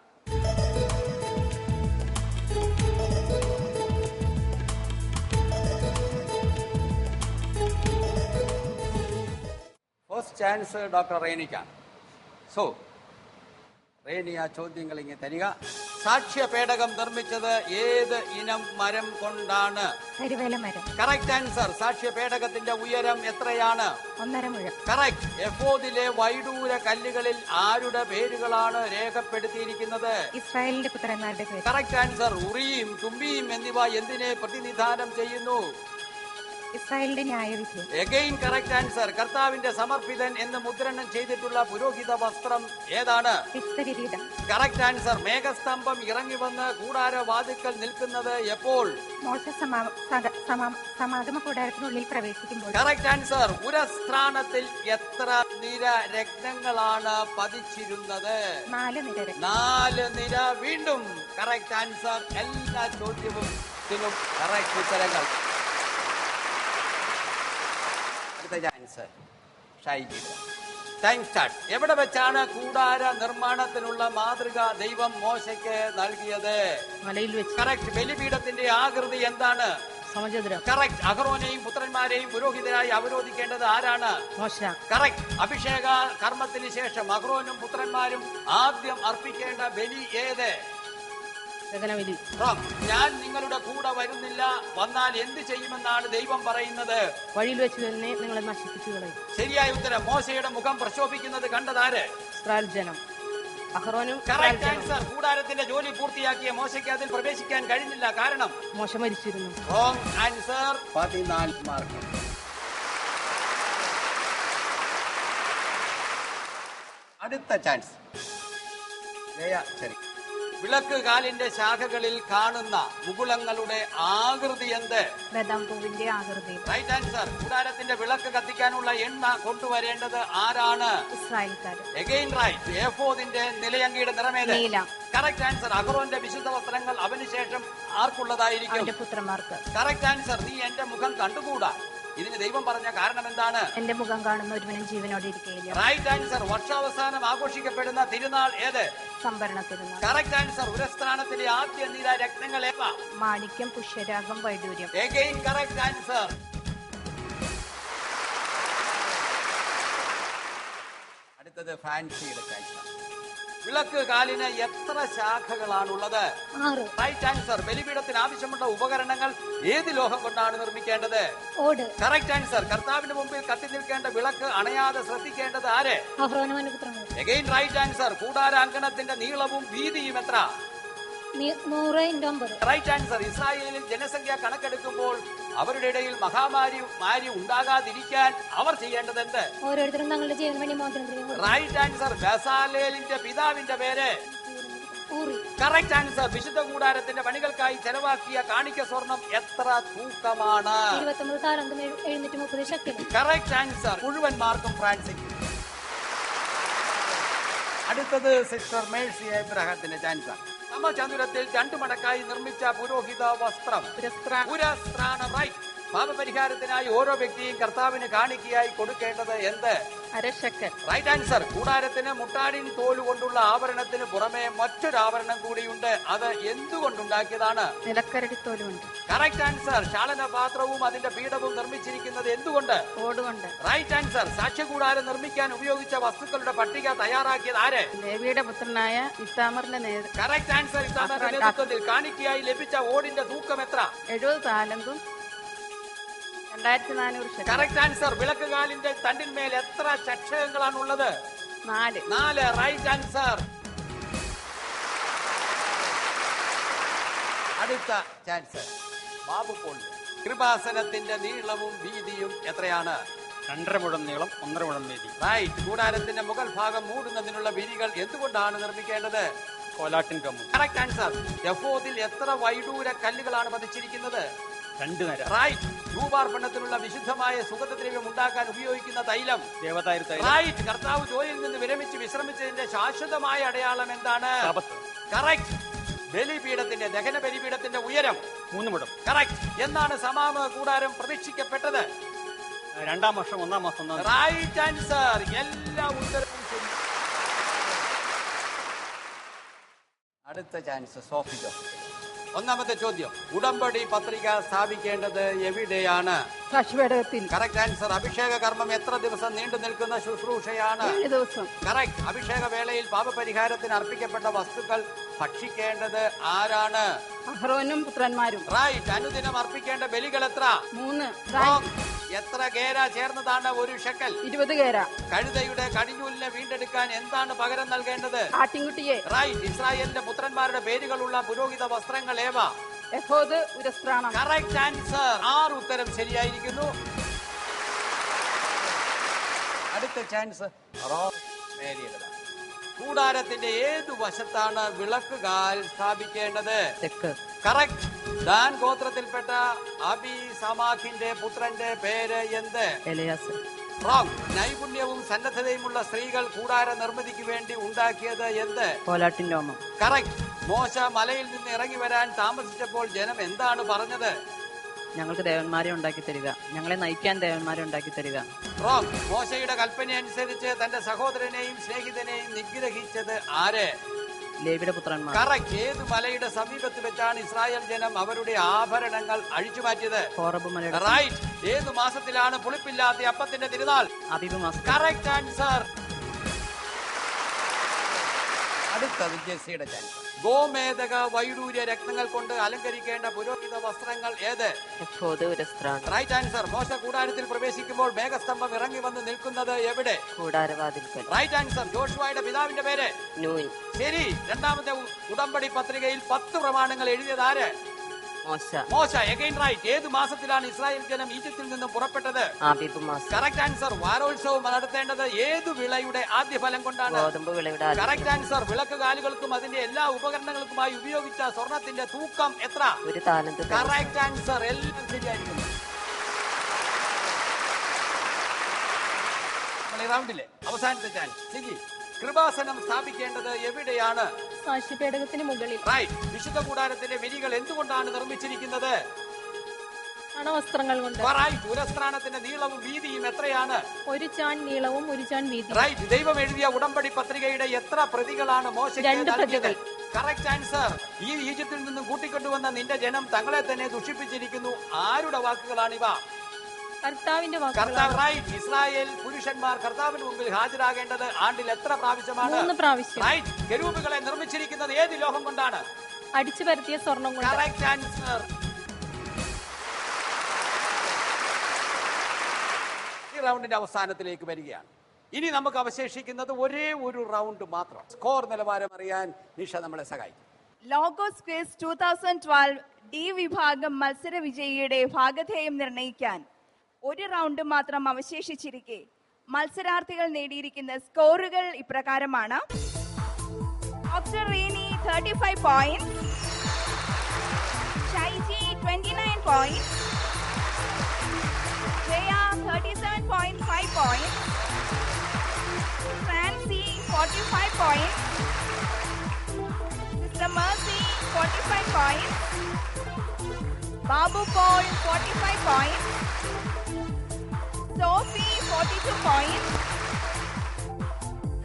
ഫസ്റ്റ് ചാൻസ് ഡോക്ടർ റേനിക്കാണ്. സോ റേനി ആ ചോദ്യങ്ങൾ ഇങ്ങനെ തരിക. സാക്ഷ്യ പേടകം നിർമ്മിച്ചത് ഏത് ഇനം മരം കൊണ്ടാണ്? കരിവേല മരം. Correct answer. സാക്ഷ്യ പേടകത്തിന്റെ ഉയരം എത്രയാണ്? 1.5 മുഴം. കറക്റ്റ്. എഫോദിലെ വൈഡൂര കല്ലുകളിൽ ആരുടെ പേരുകളാണ് രേഖപ്പെടുത്തിയിരിക്കുന്നത്? ഇസ്രായേലിന്റെ പുത്രന്മാരുടെ പേര്. Correct answer. ഉറിയും തുമ്പിയും എന്നിവ എന്തിനെ പ്രതിനിധാനം ചെയ്യുന്നു? ഇസ്രായേലിന്റെ ന്യായവിധി. Again correct answer. കർത്താവിന്റെ സമർപ്പിതൻ എന്ന് മുദ്രണം ചെയ്തിട്ടുള്ള പുരോഹിത വസ്ത്രം ഏതാണ്? Correct answer. മേഘസ്തംഭം ഇറങ്ങി വന്ന് കൂടാര വാതിക്കൽ നിൽക്കുന്നത് എപ്പോൾ? മോശ സമാഗമ കൂടാരത്തിനുള്ളിൽ പ്രവേശിക്കുമ്പോൾ. Correct answer. ഉരസ്ത്രാണത്തിൽ എത്ര നിര രത്നങ്ങളാണ് പതിച്ചിരുന്നത്? 4 നിര. 4 നിര. വീണ്ടും കറക്റ്റ് ആൻസർ. എല്ലാ ചോദ്യവും കറക്റ്റ് ഉത്തരങ്ങൾ. എവിടെ വെച്ചാണ് കൂടാര നിർമ്മാണത്തിനുള്ള മാതൃക ദൈവം മോശയ്ക്ക് നൽകിയത്? മലയിൽ വെച്ച്. കറക്റ്റ്. ബലിപീഠത്തിന്റെ ആകൃതി എന്താണ്? സമചതുരം. കറക്റ്റ്. അഹറോനെയും പുത്രന്മാരെയും പുരോഹിതരായി അവരോധിക്കേണ്ടത് ആരാണ്? മോശ. കറക്റ്റ്. അഭിഷേക കർമ്മത്തിന് ശേഷം അഹറോനും പുത്രന്മാരും ആദ്യം അർപ്പിക്കേണ്ട ബലി ഏത്? ഞാൻ നിങ്ങളുടെ കൂടെ വരുന്നില്ല, വന്നാൽ എന്ത് ചെയ്യുമെന്നാണ് ദൈവം പറയുന്നത്? വഴിയിൽ വെച്ച് തന്നെ നിങ്ങളെ നശിപ്പിച്ചു കളയും. ശരിയായ ഉത്തരം. മോശയുടെ മുഖം പ്രശോഭിക്കുന്നത് കണ്ടതാര്? ഇസ്രായേൽ ജനം. അഹറോനും. Correct answer. കൂടാരത്തിന്റെ ജോലി പൂർത്തിയാക്കിയ മോശയ്ക്ക് അതിൽ പ്രവേശിക്കാൻ കഴിഞ്ഞില്ല. കാരണം മോശ മരിച്ചിരുന്നു. Wrong answer. 14 മാർക്ക്. അടുത്ത ചാൻസ്. ശരി. വിളക്ക് കാലിന്റെ ശാഖകളിൽ കാണുന്ന മുകുളങ്ങളുടെ ആകൃതി എന്ത്? ബദാം പൂവിന്റെ ആകൃതി. Right answer. കൂടാരത്തിന്റെ വിളക്ക് കത്തിക്കാനുള്ള എണ്ണ കൊണ്ടുവരേണ്ടത് ആരാണ്? ഇസ്രായേൽക്കാർ. Again right. എഫോദിന്റെ നിലയങ്കിയുടെ നിറമേത്? നീല. Correct answer. അഹറോന്റെ വിശുദ്ധ വസ്ത്രങ്ങൾ അവന് ശേഷം ആർക്കുള്ളതായിരിക്കും? പുത്രന്മാർക്ക്. Correct answer. നീ എന്റെ മുഖം കണ്ടുകൂടാ. ഇതിന് ദൈവം പറഞ്ഞ കാരണം എന്താണ്? എന്റെ മുഖം കാണുന്ന ഒരുവനും ജീവനോടെ ഇരിക്കുകയില്ല. Right answer. വർഷാവസാനം ആഘോഷിക്കപ്പെടുന്ന തിരുനാൾ ഏത്? സംഭരണ തിരുനാൾ. Correct answer. ഉരസ്ത്രാണത്തിലെ ആദ്യ നിര രത്നങ്ങൾ ഏവ? മാണിക്യം, പുഷ്യരാഗം, വൈഡൂര്യം. Again correct answer. അടുത്തത് ഫാൻസിയുടെ ചാൻസ്. വിളക്ക് കാലിന് എത്ര ശാഖകളാണുള്ളത്? 6. Right answer. ബലിപീഠത്തിന് ആവശ്യമുള്ള ഉപകരണങ്ങൾ ഏത് ലോഹം കൊണ്ടാണ് നിർമ്മിക്കേണ്ടത്? ഓട്. Correct answer. കർത്താവിന്റെ മുമ്പിൽ കത്തി നിൽക്കേണ്ട വിളക്ക് അണയാതെ ശ്രദ്ധിക്കേണ്ടത് ആര്? അഹ്റോനും പുത്രന്മാരും. Again right answer. കൂടാരാങ്കണത്തിന്റെ നീളവും വീതിയും എത്ര? 100 × 9. Right answer. ഇസ്രായേലിൽ ജനസംഖ്യ കണക്കെടുക്കുമ്പോൾ അവരുടെ ഇടയിൽ മഹാമാരി ഉണ്ടാകാതിരിക്കാൻ അവർ ചെയ്യേണ്ടത് എന്ത്? ഓരോരുത്തരും തങ്ങളുടെ ജീവന് വേണ്ടി മോചനം. Right answer. ബസാലേലിന്റെ പിതാവിന്റെ പേര്? Correct answer. വിശുദ്ധ കൂടാരത്തിന്റെ പണികൾക്കായി ചെലവാക്കിയ കാണിക്ക സ്വർണം എത്ര തൂക്കമാണ്? 29 താലന്തും 730 ശക്കലും. Correct answer. മുഴുവൻ മാർക്കും ഫ്രാൻസിക്ക്. അടുത്തത് സിസ്റ്റർ മേഴ്സി എബ്രഹാത്തിന്റെ ചാൻസ്. സമചതുരത്തിൽ 2 മടക്കായി നിർമ്മിച്ച പുരോഹിത വസ്ത്രം പുരസ്ത്രാണം. റൈറ്റ്. പാപപരിഹാരത്തിനായി ഓരോ വ്യക്തിയും കർത്താവിന് കാണിക്കയായി കൊടുക്കേണ്ടത് എന്ത്? അരശക്കൽ. Right answer. കൂടാരത്തിന് മുട്ടാടിൻ തോല് കൊണ്ടുള്ള ആഭരണത്തിന് പുറമെ മറ്റൊരു ആഭരണം കൂടിയുണ്ട്. അത് എന്തുകൊണ്ടുണ്ടാക്കിയതാണ്? നിലക്കരടിത്തോലുകൊണ്ട്. Correct answer. ശാലനപാത്രവും അതിന്റെ പീഠവും നിർമ്മിച്ചിരിക്കുന്നത് എന്തുകൊണ്ട്? ഓടുകൊണ്ട്. Right answer. സാക്ഷ്യകൂടാരം നിർമ്മിക്കാൻ ഉപയോഗിച്ച വസ്തുക്കളുടെ പട്ടിക തയ്യാറാക്കിയത് ആര്? ലേവിയുടെ പുത്രനായ ഇത്താമറിന്റെ നേതൃത്വം. Correct answer. ഇത്താമറിന്റെ നേതൃത്വത്തിൽ കാണിക്കയായി ലഭിച്ച ഓടിന്റെ തൂക്കം എത്ര? 70 താലന്തും 2400 ശക്കലും. Correct answer. വിളക്കുകാലിന്റെ തണ്ടിന്മേൽ എത്ര ചക്ഷകങ്ങളാണുള്ളത്? 4. Right answer. അടുത്ത ചാൻസ് ബാബു പോൾ. കൃപാസനത്തിന്റെ നീളവും വീതിയും എത്രയാണ്? 2.5 മുഴം നീളം, 1.5 മുഴം വീതി. റൈറ്റ്. കൂടാരത്തിന്റെ മുകൾ ഭാഗം മൂടുന്നതിനുള്ള വിരികൾ എന്തുകൊണ്ടാണ് നിർമ്മിക്കേണ്ടത്? കോലാട്ടിൻ കമ്പ്. Correct answer. എഫോദിൽ എത്ര വൈഡൂര കല്ലുകളാണ് പതിച്ചിരിക്കുന്നത്? 2 നിര. റൈറ്റ്. ധൂപാർപ്പണത്തിനുള്ള വിശുദ്ധമായ സുഗന്ധദ്രവ്യം ഉണ്ടാക്കാൻ ഉപയോഗിക്കുന്ന തൈലം? ദേവദാരു തൈലം. റൈറ്റ്. കർത്താവ് ജോലിയിൽ നിന്ന് വിരമിച്ച് വിശ്രമിച്ചതിന്റെ ശാശ്വതമായ അടയാളം എന്താണ്? കറക്റ്റ്. ബലിപീഠത്തിന്റെ ദഹന ബലിപീഠത്തിന്റെ ഉയരം? 3 മുഴം. കറക്റ്റ്. എന്നാണ് സമാഗമ കൂടാരം പ്രതീക്ഷിക്കപ്പെട്ടത്? 2-ാം വർഷം 1-ാം മാസം 1-ാം. Right answer. എല്ലാ ഉത്തരവും ശരി. അടുത്ത ചാൻസ് സോഫി ജോസഫ്. ഒന്നാമത്തെ ചോദ്യം, ഉടമ്പടി പത്രിക സ്ഥാപിക്കേണ്ടത് എവിടെയാണ്? സാക്ഷ്യപീഠത്തിൽ. Correct answer. അഭിഷേക കർമ്മം എത്ര ദിവസം നീണ്ടു നിൽക്കുന്ന ശുശ്രൂഷയാണ്? 7 ദിവസം. കറക്റ്റ്. അഭിഷേക വേളയിൽ പാപപരിഹാരത്തിന് അർപ്പിക്കപ്പെട്ട വസ്തുക്കൾ ഭക്ഷിക്കേണ്ടത് ആരാണ്? അഹ്റോനും പുത്രന്മാരും. റൈറ്റ്. അനുദിനം അർപ്പിക്കേണ്ട ബലികൾ എത്ര? 3. എത്ര ഗേര ചേർന്നതാണ് 1 ഷെക്കൽ? 20 ഗേര. കഴുതയുടെ കടിഞ്ഞൂലിനെ വീണ്ടെടുക്കാൻ എന്താണ് പകരം നൽകേണ്ടത്? ആട്ടിൻകുട്ടിയെ. റൈറ്റ്. ഇസ്രായേലിന്റെ പുത്രന്മാരുടെ പേരുകളുള്ള പുരോഹിത വസ്ത്രങ്ങൾ ഏവ? എഫോദ്, പുരസ്ത്രാണം. Correct answer. 6 ഉത്തരം ശരിയായിരിക്കുന്നു. അടുത്ത ചാൻസ് കൂടാരത്തിന്റെ ഏതു വശത്താണ് വിളക്കുകാൽ സ്ഥാപിക്കേണ്ടത്? തെക്ക്. കറക്റ്റ്. ദാൻ ഗോത്രത്തിൽപ്പെട്ട അബി സമാഖിന്റെ പുത്രന്റെ പേര് എന്ത്? എലയാസ്. റോങ്. നൈപുണ്യവും സന്നദ്ധതയുമുള്ള സ്ത്രീകൾ കൂടാര നിർമ്മിതിക്ക് വേണ്ടി ഉണ്ടാക്കിയത് എന്ത്? കോലാട്ടിൻ രോമം. കറക്റ്റ്. മോശ മലയിൽ നിന്ന് ഇറങ്ങി വരാൻ താമസിച്ചപ്പോൾ ജനം എന്താണ് പറഞ്ഞത്? ഞങ്ങൾക്ക് ദേവന്മാരെ ഉണ്ടാക്കി തരിക, ഞങ്ങളെ നയിക്കാൻ ദേവന്മാരെ ഉണ്ടാക്കി തരിക. റോങ്. മോശയുടെ കൽപ്പന അനുസരിച്ച് തന്റെ സഹോദരനെയും സ്നേഹിതനെയും നിഗ്രഹിച്ചത് ആര്? ലേവിയുടെ പുത്രന്മാർ. കറക്റ്റ്. ഏത് മലയുടെ സമീപത്ത് വെച്ചാണ് ഇസ്രായേൽ ജനം അവരുടെ ആഭരണങ്ങൾ അഴിച്ചു മാറ്റിയത്? ഹോറബ് മലയുടെ. റൈറ്റ്. ഏത് മാസത്തിലാണ് പുളിപ്പില്ലാത്ത അപ്പത്തിന്റെ തിരുനാൾ? അബീബ് മാസം. Correct answer. അടുത്ത വിജയസിയുടെ ചാൻസ്. ഗോമേതക വൈഡൂര്യ രത്നങ്ങൾ കൊണ്ട് അലങ്കരിക്കേണ്ട പുരോഹിത വസ്ത്രങ്ങൾ ഏത്? Right answer. മോശ കൂടാരത്തിൽ പ്രവേശിക്കുമ്പോൾ മേഘസ്തംഭം ഇറങ്ങി വന്ന് നിൽക്കുന്നത് എവിടെ? കൂടാരവാതിൽക്കൽ. Right answer. ജോഷുവയുടെ പിതാവിന്റെ പേര്? നൂൻ. ശരി. രണ്ടാമത്തെ ഉടമ്പടി പത്രികയിൽ 10 പ്രമാണങ്ങൾ എഴുതിയത് ആര്? മോശ. Again right. ഏത് മാസത്തിലാണ് ഇസ്രായേൽ ജനം ഈജിപ്തിൽ നിന്നും പുറപ്പെട്ടത്? ആബീബ് മാസം. Correct answer. വാരോത്സവം നടത്തേണ്ടത് ഏതു വിളയുടെ ആദ്യ ഫലം കൊണ്ടാണ്? ഗോതമ്പ് വിളയുടെ. Correct answer. വിളക്കുകാലുകൾക്കും അതിന്റെ എല്ലാ ഉപകരണങ്ങൾക്കുമായി ഉപയോഗിച്ച സ്വർണത്തിന്റെ തൂക്കം എത്ര? 1 താലന്ത്. Correct answer. എല്ലാം ശരിയായിരിക്കും. റൗണ്ടിലെ അവസാനത്തെ ചാൻസ്. സിജി, കൃപാസനം സ്ഥാപിക്കേണ്ടത് എവിടെയാണ്? സാക്ഷ്യപേടകത്തിന് മുകളിൽ. റൈറ്റ്. വിശുദ്ധ കൂടാരത്തിന്റെ വിരികൾ എന്തുകൊണ്ടാണ് നിർമ്മിച്ചിരിക്കുന്നത്? വസ്ത്രങ്ങൾ കൊണ്ട്. റൈറ്റ്. പുരസ്ത്രാണത്തിന്റെ നീളവും വീതിയും എത്രയാണ്? 1 ചാൺ നീളവും 1 ചാൺ വീതിയും. റൈറ്റ്. ദൈവം എഴുതിയ ഉടമ്പടി പത്രികയുടെ എത്ര പ്രതികളാണ് മോശയ്ക്ക് 2 പ്രതികൾ. Correct answer. ഈ ഈജിപ്തിൽ നിന്നും കൂട്ടിക്കൊണ്ടുവന്ന നിന്റെ ജനം തങ്ങളെ തന്നെ ദുഷിപ്പിച്ചിരിക്കുന്നു. ആരുടെ വാക്കുകളാണിവ? കർത്താവിന്റെ കർത്താവ്. റൈറ്റ്. ഇസ്രായേൽ പുരുഷന്മാർ കർത്താവിന് മുമ്പിൽ ഹാജരാകേണ്ടത് ആണ്ടിൽ എത്ര പ്രാവശ്യമാണ്? 3 പ്രാവശ്യം. റൈറ്റ്. കെരൂബുകളെ നിർമ്മിച്ചിരിക്കുന്നത് ഏത് ലോഹം കൊണ്ടാണ്? അടിച്ചു പരത്തിയ സ്വർണം കൊണ്ട്. Correct answer. ഈ റൗണ്ടിന്റെ അവസാനത്തിലേക്ക് വരികയാണ്. ഇനി നമുക്ക് അവശേഷിക്കുന്നത് ഒരേ ഒരു റൗണ്ട് മാത്രം. സ്കോർ നിലവാരം അറിയാൻ നിഷ നമ്മളെ സഹായിക്കും. ലോഗോസ് ക്വിസ് 2012 ഡി വിഭാഗം മത്സര വിജയിയുടെ ഭാഗധേയം നിർണ്ണയിക്കാൻ ഒരു റൗണ്ട് മാത്രം അവശേഷിച്ചിരിക്കെ മത്സരാർത്ഥികൾ നേടിയിരിക്കുന്ന സ്കോറുകൾ ഇപ്രകാരമാണ്. Doctor Reeni 35 point, Shaiji 29 point, Jaya 37.5 point, Francy 45 point, sister Mercy 45 point, Babu Paul 45 point, Sophie 42 point,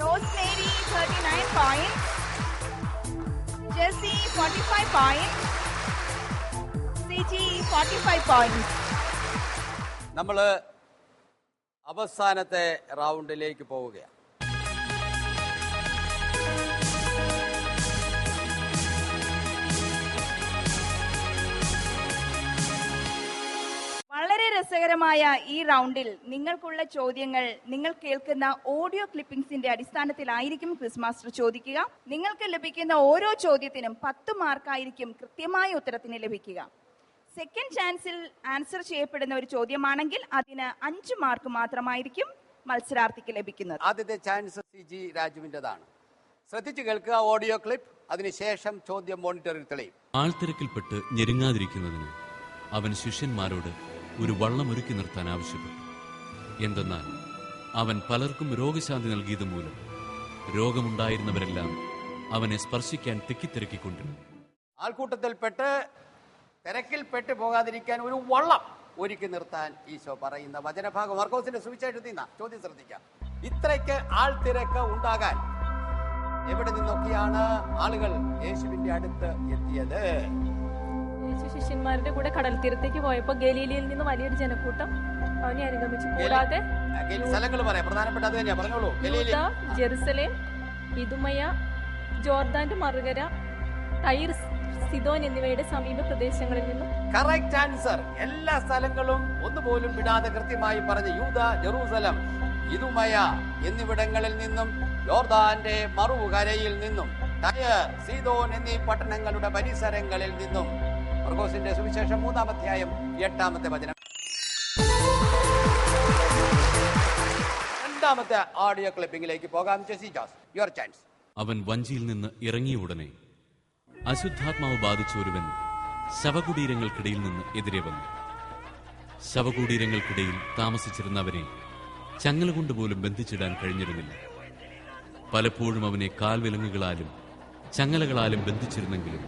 Rosemary 39 point, Jessy 45 point, Siji 45 point. നമ്മൾ അവസാനത്തെ റൗണ്ടിലേക്ക് പോവുകയാണ്. വളരെ രസകരമായ ഈ റൗണ്ടിൽ നിങ്ങൾക്കുള്ള ചോദ്യങ്ങൾ നിങ്ങൾ കേൾക്കുന്ന ഓഡിയോ ക്ലിപ്പിംഗ്സിന്റെ അടിസ്ഥാനത്തിലായിരിക്കും ക്വിസ് മാസ്റ്റർ ചോദിക്കുക. നിങ്ങൾക്ക് ലഭിക്കുന്ന ഓരോ ചോദ്യത്തിനും 10 മാർക്കായിരിക്കും കൃത്യമായ ഉത്തരത്തിന് ലഭിക്കുക. സെക്കൻഡ് ചാൻസിൽ ആൻസർ ചെയ്യപ്പെടുന്ന ഒരു ചോദ്യമാണെങ്കിൽ അതിന് 5 മാർക്ക് മാത്രമായിരിക്കും മത്സരാർത്ഥിക്ക് ലഭിക്കുന്നത്. ആദ്യത്തെ ചാൻസ് CG രാജുവിൻ്റെതാണ്. ശ്രദ്ധിച്ചു കേൾക്കുക ഓഡിയോ ക്ലിപ്പ്. അതിനുശേഷം ചോദ്യം മോണിറ്ററിൽ തെളിയും. ആൾത്തിരക്കിൽപ്പെട്ട് ഞെരുങ്ങാതിരിക്കുന്നതിന് അവൻ ശിഷ്യന്മാരോട് ഒരു വള്ളം ഒരുക്കി നിർത്താൻ ആവശ്യപ്പെട്ടു. എന്തെന്നാൽ അവൻ പലർക്കും രോഗശാന്തി നൽകിയത് മൂലം രോഗമുണ്ടായിരുന്നവരെല്ലാം അവനെ സ്പർശിക്കാൻ തിക്കിത്തിരക്കിക്കൊണ്ടിരുന്നു. ആൾക്കൂട്ടത്തിൽപ്പെട്ട് തിരക്കിൽപ്പെട്ട് പോകാതിരിക്കാൻ ഒരു വള്ളം ഒരുക്കി നിർത്താൻ ഈശോ പറയുന്ന വചനഭാഗം മർക്കോസിന്റെ സുവിശേഷത്തിൽ നിന്നാ. ചോദ്യം ശ്രദ്ധിക്കാം. ഇത്രയ്ക്ക് ആൾത്തിരക്ക് ഉണ്ടാകാൻ എവിടെ നിന്നൊക്കെയാണ് ആളുകൾ യേശുവിന്റെ അടുത്ത് എത്തിയത്? യേശു ശിഷ്യന്മാരുടെ കൂടെ കടൽ തീരത്തേക്ക് പോയപ്പോൾ ഗലീലയിൽ നിന്ന് വലിയൊരു ജനക്കൂട്ടം അവനെ അനുഗമിച്ചു. കൂടാതെ സ്ഥലങ്ങൾ പറയാം, പ്രധാനപ്പെട്ട അത് തന്നെയാ, പറഞ്ഞോളൂ. യൂദ, ജെറുസലേം, ഇദുമയ, ജോർദാന്റെ മറുകര, ടൈർ, സിദോൻ എന്നിവയുടെ സമീപ പ്രദേശങ്ങളിൽ നിന്നും. Correct answer. എല്ലാ സ്ഥലങ്ങളും ഒന്നുപോലും വിടാതെ കൃത്യമായി പറഞ്ഞ യൂദ, ജെറൂസലം, ഇദുമയ എന്നിവിടങ്ങളിൽ നിന്നും, യോർദാന്റെ മറുകരയിൽ നിന്നും, ടയർ, സീദോൻ എന്നീ പട്ടണങ്ങളുടെ പരിസരങ്ങളിൽ നിന്നും. മർക്കോസിന്റെ സുവിശേഷം 3-ാം അധ്യായം 8-ാമത്തെ വചനം. രണ്ടാമത്തെ ഓഡിയോ ക്ലിപ്പിംഗിലേക്ക് പോകാം. Jessy Jose, your chance. അവൻ വഞ്ചിയിൽ നിന്ന് ഇറങ്ങിയ ഉടനെ അശുദ്ധാത്മാവ് ബാധിച്ച ഒരുവൻ ശവകുടീരങ്ങൾക്കിടയിൽ നിന്ന് എതിരെ വന്നു. ശവകുടീരങ്ങൾക്കിടയിൽ താമസിച്ചിരുന്നവരെ ചങ്ങല കൊണ്ടുപോലും ബന്ധിച്ചിടാൻ കഴിഞ്ഞിരുന്നില്ല. പലപ്പോഴും അവനെ കാൽവിലങ്ങുകളാലും ചങ്ങലകളാലും ബന്ധിച്ചിരുന്നെങ്കിലും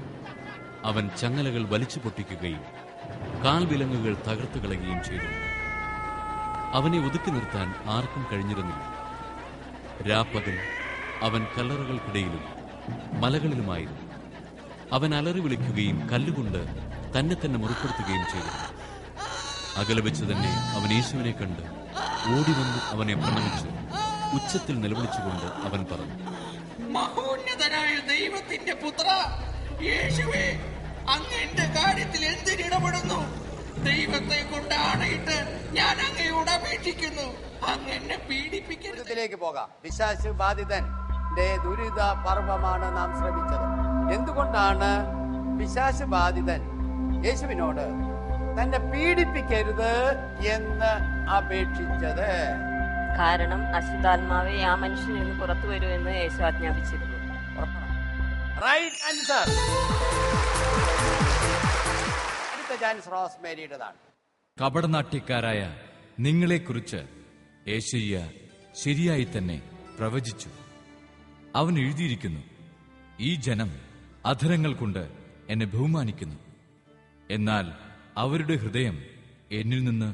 അവൻ ചങ്ങലകൾ വലിച്ചു പൊട്ടിക്കുകയും കാൽവിലങ്ങുകൾ തകർത്തു കളയുകയും ചെയ്തു. അവനെ ഒതുക്കി നിർത്താൻ ആർക്കും കഴിഞ്ഞിരുന്നില്ല. രാപ്പകൽ അവൻ കല്ലറകൾക്കിടയിലും മലകളിലുമായിരുന്നു. അവൻ അലറി വിളിക്കുകയും കല്ലുകൊണ്ട് തന്നെ തന്നെ മുറിപ്പെടുത്തുകയും ചെയ്തു. അകലെ വെച്ച് തന്നെ അവൻ യേശുവിനെ കണ്ട് ഓടിവന്ന് അവനെ പ്രണമിച്ച് ഉച്ചത്തിൽ നിലവിളിച്ചുകൊണ്ട് അവൻ പറഞ്ഞു, മഹോന്നതനായ ദൈവത്തിന്റെ പുത്ര യേശുവേ, അങ്ങ് എന്റെ കാര്യത്തിൽ എന്തിനിടപെടുന്നു? ദൈവത്തെ കൊണ്ട് ആണയിട്ട് ഞാൻ അങ്ങയോട് അപേക്ഷിക്കുന്നു, അങ്ങ് എന്നെ പീഡിപ്പിക്കരുതിലേക്ക് പോകാം. പിശാച് ബാധിതന്റെ ദുരിത പർവമാണ് നാം ശ്രമിച്ചത്. എന്തുകൊണ്ടാണ് പിശാച് ബാധിതൻ യേശുവിനോട് തന്നെ പീഡിപ്പിക്കരുത് എന്ന് അപേക്ഷിച്ചത്? കാരണം അശുദ്ധാത്മാവെ ആ മനുഷ്യനിൽ നിന്ന് പുറത്തു വരൂ എന്ന് യേശു ആജ്ഞാപിച്ചിരുന്നു. Right answer. അടുത്ത ചാൻസ് റോസ്മേരിയുടേതാണ്. കപടനാട്യക്കാരായ നിങ്ങളെക്കുറിച്ച് യേശയ്യ ശരിയായി തന്നെ പ്രവചിച്ചു. അവൻ എഴുതിയിരിക്കുന്നു, ഈ ജനം അധരങ്ങൾ കൊണ്ട് എന്നെ ബഹുമാനിക്കുന്നു, എന്നാൽ അവരുടെ ഹൃദയം എന്നിൽ നിന്ന്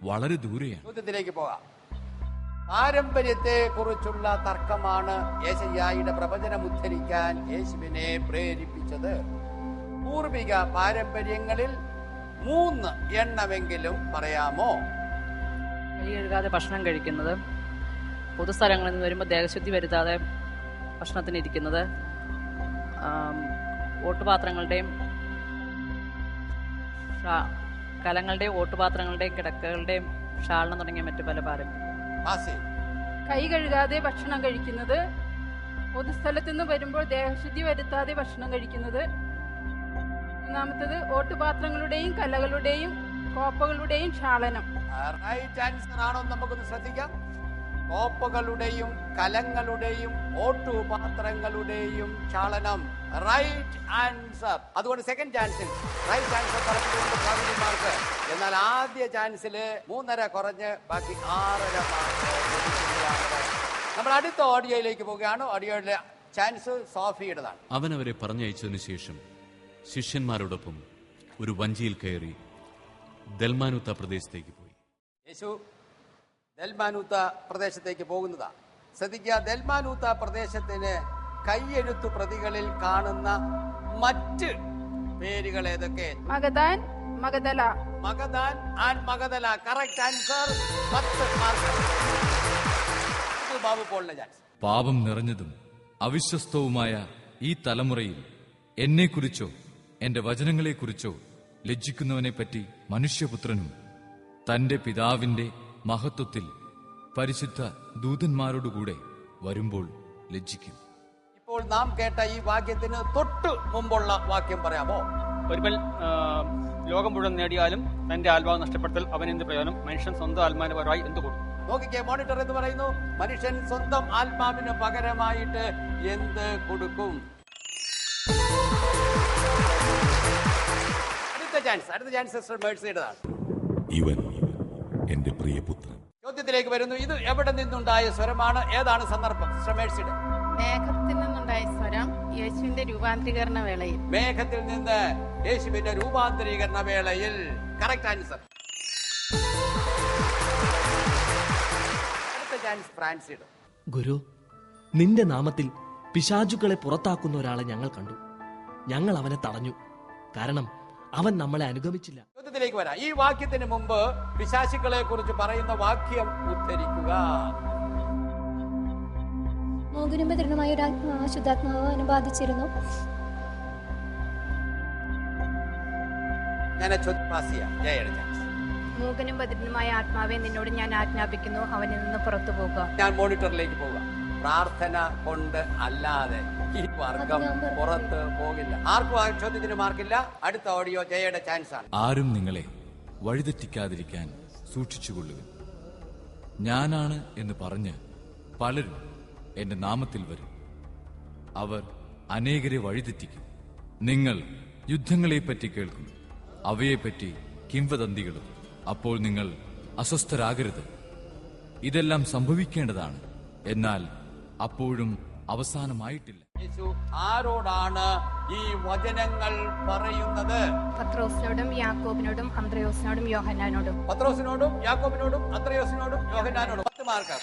വളരെ ദൂരെയാണ്. ചോദ്യത്തിലേക്ക് പോകാം. പാരമ്പര്യത്തെ കുറിച്ചുള്ള തർക്കമാണ് യേശയ്യായുടെ പ്രവചനം ഉദ്ധരിക്കാൻ യേശുവിനെ പ്രേരിപ്പിച്ചത്. പൂർവിക പാരമ്പര്യങ്ങളിൽ 3 എണ്ണമെങ്കിലും പറയാമോ? കൈ കഴുകാതെ ഭക്ഷണം കഴിക്കുന്നത്, പൊതുസ്ഥലങ്ങളിൽ നിന്ന് വരുമ്പോൾ ദേഹശുദ്ധി വരുത്താതെ ഭക്ഷണത്തിന് ഇരിക്കുന്നത്, ഓട്ടുപാത്രങ്ങളുടെയും കലങ്ങളുടെയും ഓട്ടുപാത്രങ്ങളുടെയും കിടക്കകളുടെയും ക്ഷാളനം തുടങ്ങിയ മറ്റു പല പാരമ്പര്യം. കൈ കഴുകാതെ ഭക്ഷണം കഴിക്കുന്നത്, പൊതുസ്ഥലത്തു നിന്ന് വരുമ്പോൾ ദേഹശുദ്ധി വരുത്താതെ ഭക്ഷണം കഴിക്കുന്നത്, മൂന്നാമത്തത് ഓട്ടുപാത്രങ്ങളുടെയും കലകളുടെയും കോപ്പകളുടെയും ക്ഷാളനം. റൈറ്റ് ആൻസർ ആണോ നമുക്കൊന്ന് ശ്രദ്ധിക്കാം. കോപ്പകളുടെയും കലങ്ങളുടെയും ഓട്ടുപാത്രങ്ങളുടെയും ക്ഷാളനം. Right answer. അതുകൊണ്ട് സെക്കൻഡ് ചാൻസിൽ റൈറ്റ് ആൻസർ പറഞ്ഞുകൊണ്ട് ഭാഗ്യമാർക്ക്. എന്നാൽ ആദ്യ ചാൻസിൽ 3.5 കുറഞ്ഞ് ബാക്കി 6.5 മാർക്ക്. നമ്മൾ അടുത്ത ഓഡിയോയിലേക്ക് പോവുകയാണ്. ഓഡിയോയിലെ ചാൻസ് സോഫിയുടേതാണ്. അവനവരെ പറഞ്ഞയച്ചതിനു ശേഷം ശിഷ്യന്മാരോടൊപ്പം ഒരു വഞ്ചിയിൽ കയറി ദൽമാനൂത്ത പ്രദേശത്തേക്ക് പോയി. യേശു ദൽമാനൂത്ത പ്രദേശത്തേക്ക് പോകുന്നതാ. ശ്രദ്ധിക്കുക, ദൽമാനൂത്ത പ്രദേശത്തിന് കൈയെഴുത്തു പ്രതികളിൽ കാണുന്ന മറ്റ് പേരുകൾ ഏതൊക്കെ? Magadan, Magdala. Magadan and Magdala. Correct answer. 10 mark. Babu പോളിന്റെ ചാൻസ്. പാപം നിറഞ്ഞതും അവിശ്വസ്തവുമായ ഈ തലമുറയിൽ എന്നെക്കുറിച്ചോ എന്റെ വചനങ്ങളെക്കുറിച്ചോ ലജ്ജിക്കുന്നവനെപ്പറ്റി മനുഷ്യപുത്രനും തന്റെ പിതാവിന്റെ മഹത്വത്തിൽ പരിശുദ്ധ ദൂതന്മാരോടുകൂടെ വരുമ്പോൾ ലജ്ജിക്കും. ഇപ്പോൾ നാം കേട്ട ഈ വാക്യത്തിന് തൊട്ട് മുമ്പുള്ള വാക്യം പറയാമോ? ഒരുവൻ ലോകം മുഴുവൻ നേടിയാലും തന്റെ ആത്മാവ് നഷ്ടപ്പെടുത്തൽ അവൻ എന്ത് പ്രയോജനം? മനുഷ്യൻ സ്വന്തം ആത്മാവിന് പകരമായി എന്ത് കൊടുക്കും? നോക്കിക്കേ, മോണിറ്റർ എന്ന് പറയുന്നു, മനുഷ്യൻ സ്വന്തം ആത്മാവിന് പകരമായിട്ട് എന്ത് കൊടുക്കും? അടുത്ത ചാൻസ് സിസ്റ്റർ മേഴ്സിയുടേതാണ്. ഇവൻ എന്റെ പ്രിയപുത്രൻ. ചോദ്യത്തിലേക്ക് വരുന്നു. ഇത് എവിടെ നിന്നുണ്ടായ സ്വരമാണ്? ഏതാണ് സന്ദർഭം? സിസ്റ്റർ മേഴ്സിയുടെ. മേഘത്തിൽ നിന്നുണ്ടായ സ്വരം യേശുവിന്റെ രൂപാന്തരീകരണ വേളയിൽ. മേഘത്തിൽ നിന്ന് യേശുവിന്റെ രൂപാന്തരീകരണ വേളയിൽ. Correct answer. അടുത്ത ചാൻസ് ഫ്രാൻസിയുടെ. ഗുരു, നിന്റെ നാമത്തിൽ പിശാചുക്കളെ പുറത്താക്കുന്ന ഒരാളെ ഞങ്ങൾ കണ്ടു. ഞങ്ങൾ അവനെ തടഞ്ഞു, കാരണം അവൻ നമ്മളെ അനുഗമിച്ചില്ല. ചോദ്യത്തിലേക്ക് വരാം. ഈ വാക്യത്തിന് മുമ്പ് പിശാചുക്കളെ കുറിച്ച് പറയുന്ന വാക്യം ഉദ്ധരിക്കുക. മോഹനും ബദരനുമായ ഒരു അശുദ്ധാത്മാവ് അവനെ ബാധിച്ചിരുന്നു. മൂകനും ബദിരനുമായ ആത്മാവെ, നിന്നോട് ഞാൻ ആജ്ഞാപിക്കുന്നു, അവനിൽ നിന്ന് പുറത്തു പോകുക. ഞാൻ മോണിറ്ററിലേക്ക് പോകാം. പ്രാർത്ഥന കൊണ്ട് അല്ലാതെ ഈ വർഗം പുറത്ത് പോകില്ല. ആർക്കും ആ ചോദ്യത്തിന് മാർക്കില്ല. അടുത്ത ഓഡിയോ ജയയുടെ ചാൻസ് ആണ്. ആരും നിങ്ങളെ വഴിതെറ്റിക്കാതിരിക്കാൻ സൂക്ഷിച്ചുകൊള്ളുവിൻ. ഞാനാണ് എന്ന് പറഞ്ഞ് പലരും എന്റെ നാമത്തിൽ വരും. അവർ അനേകരെ വഴിതെറ്റിക്കും. നിങ്ങൾ യുദ്ധങ്ങളെപ്പറ്റി കേൾക്കും, അവയെപ്പറ്റി കിംവദന്തികളും. അപ്പോൾ നിങ്ങൾ അസ്വസ്ഥരാകരുത്. ഇതെല്ലാം സംഭവിക്കേണ്ടതാണ്, എന്നാൽ അപ്പോഴും അവസാനമായിട്ടില്ല. യേശു ആരോടാണ് ഈ വചനങ്ങൾ പറയുന്നത്? പത്രോസിനോടും യാക്കോബിനോടും അന്ത്രയോസിനോടും യോഹന്നാനോടും. പത്രോസിനോടും യാക്കോബിനോടും അന്ത്രയോസിനോടും യോഹന്നാനോടും. 10 മാർക്ക്.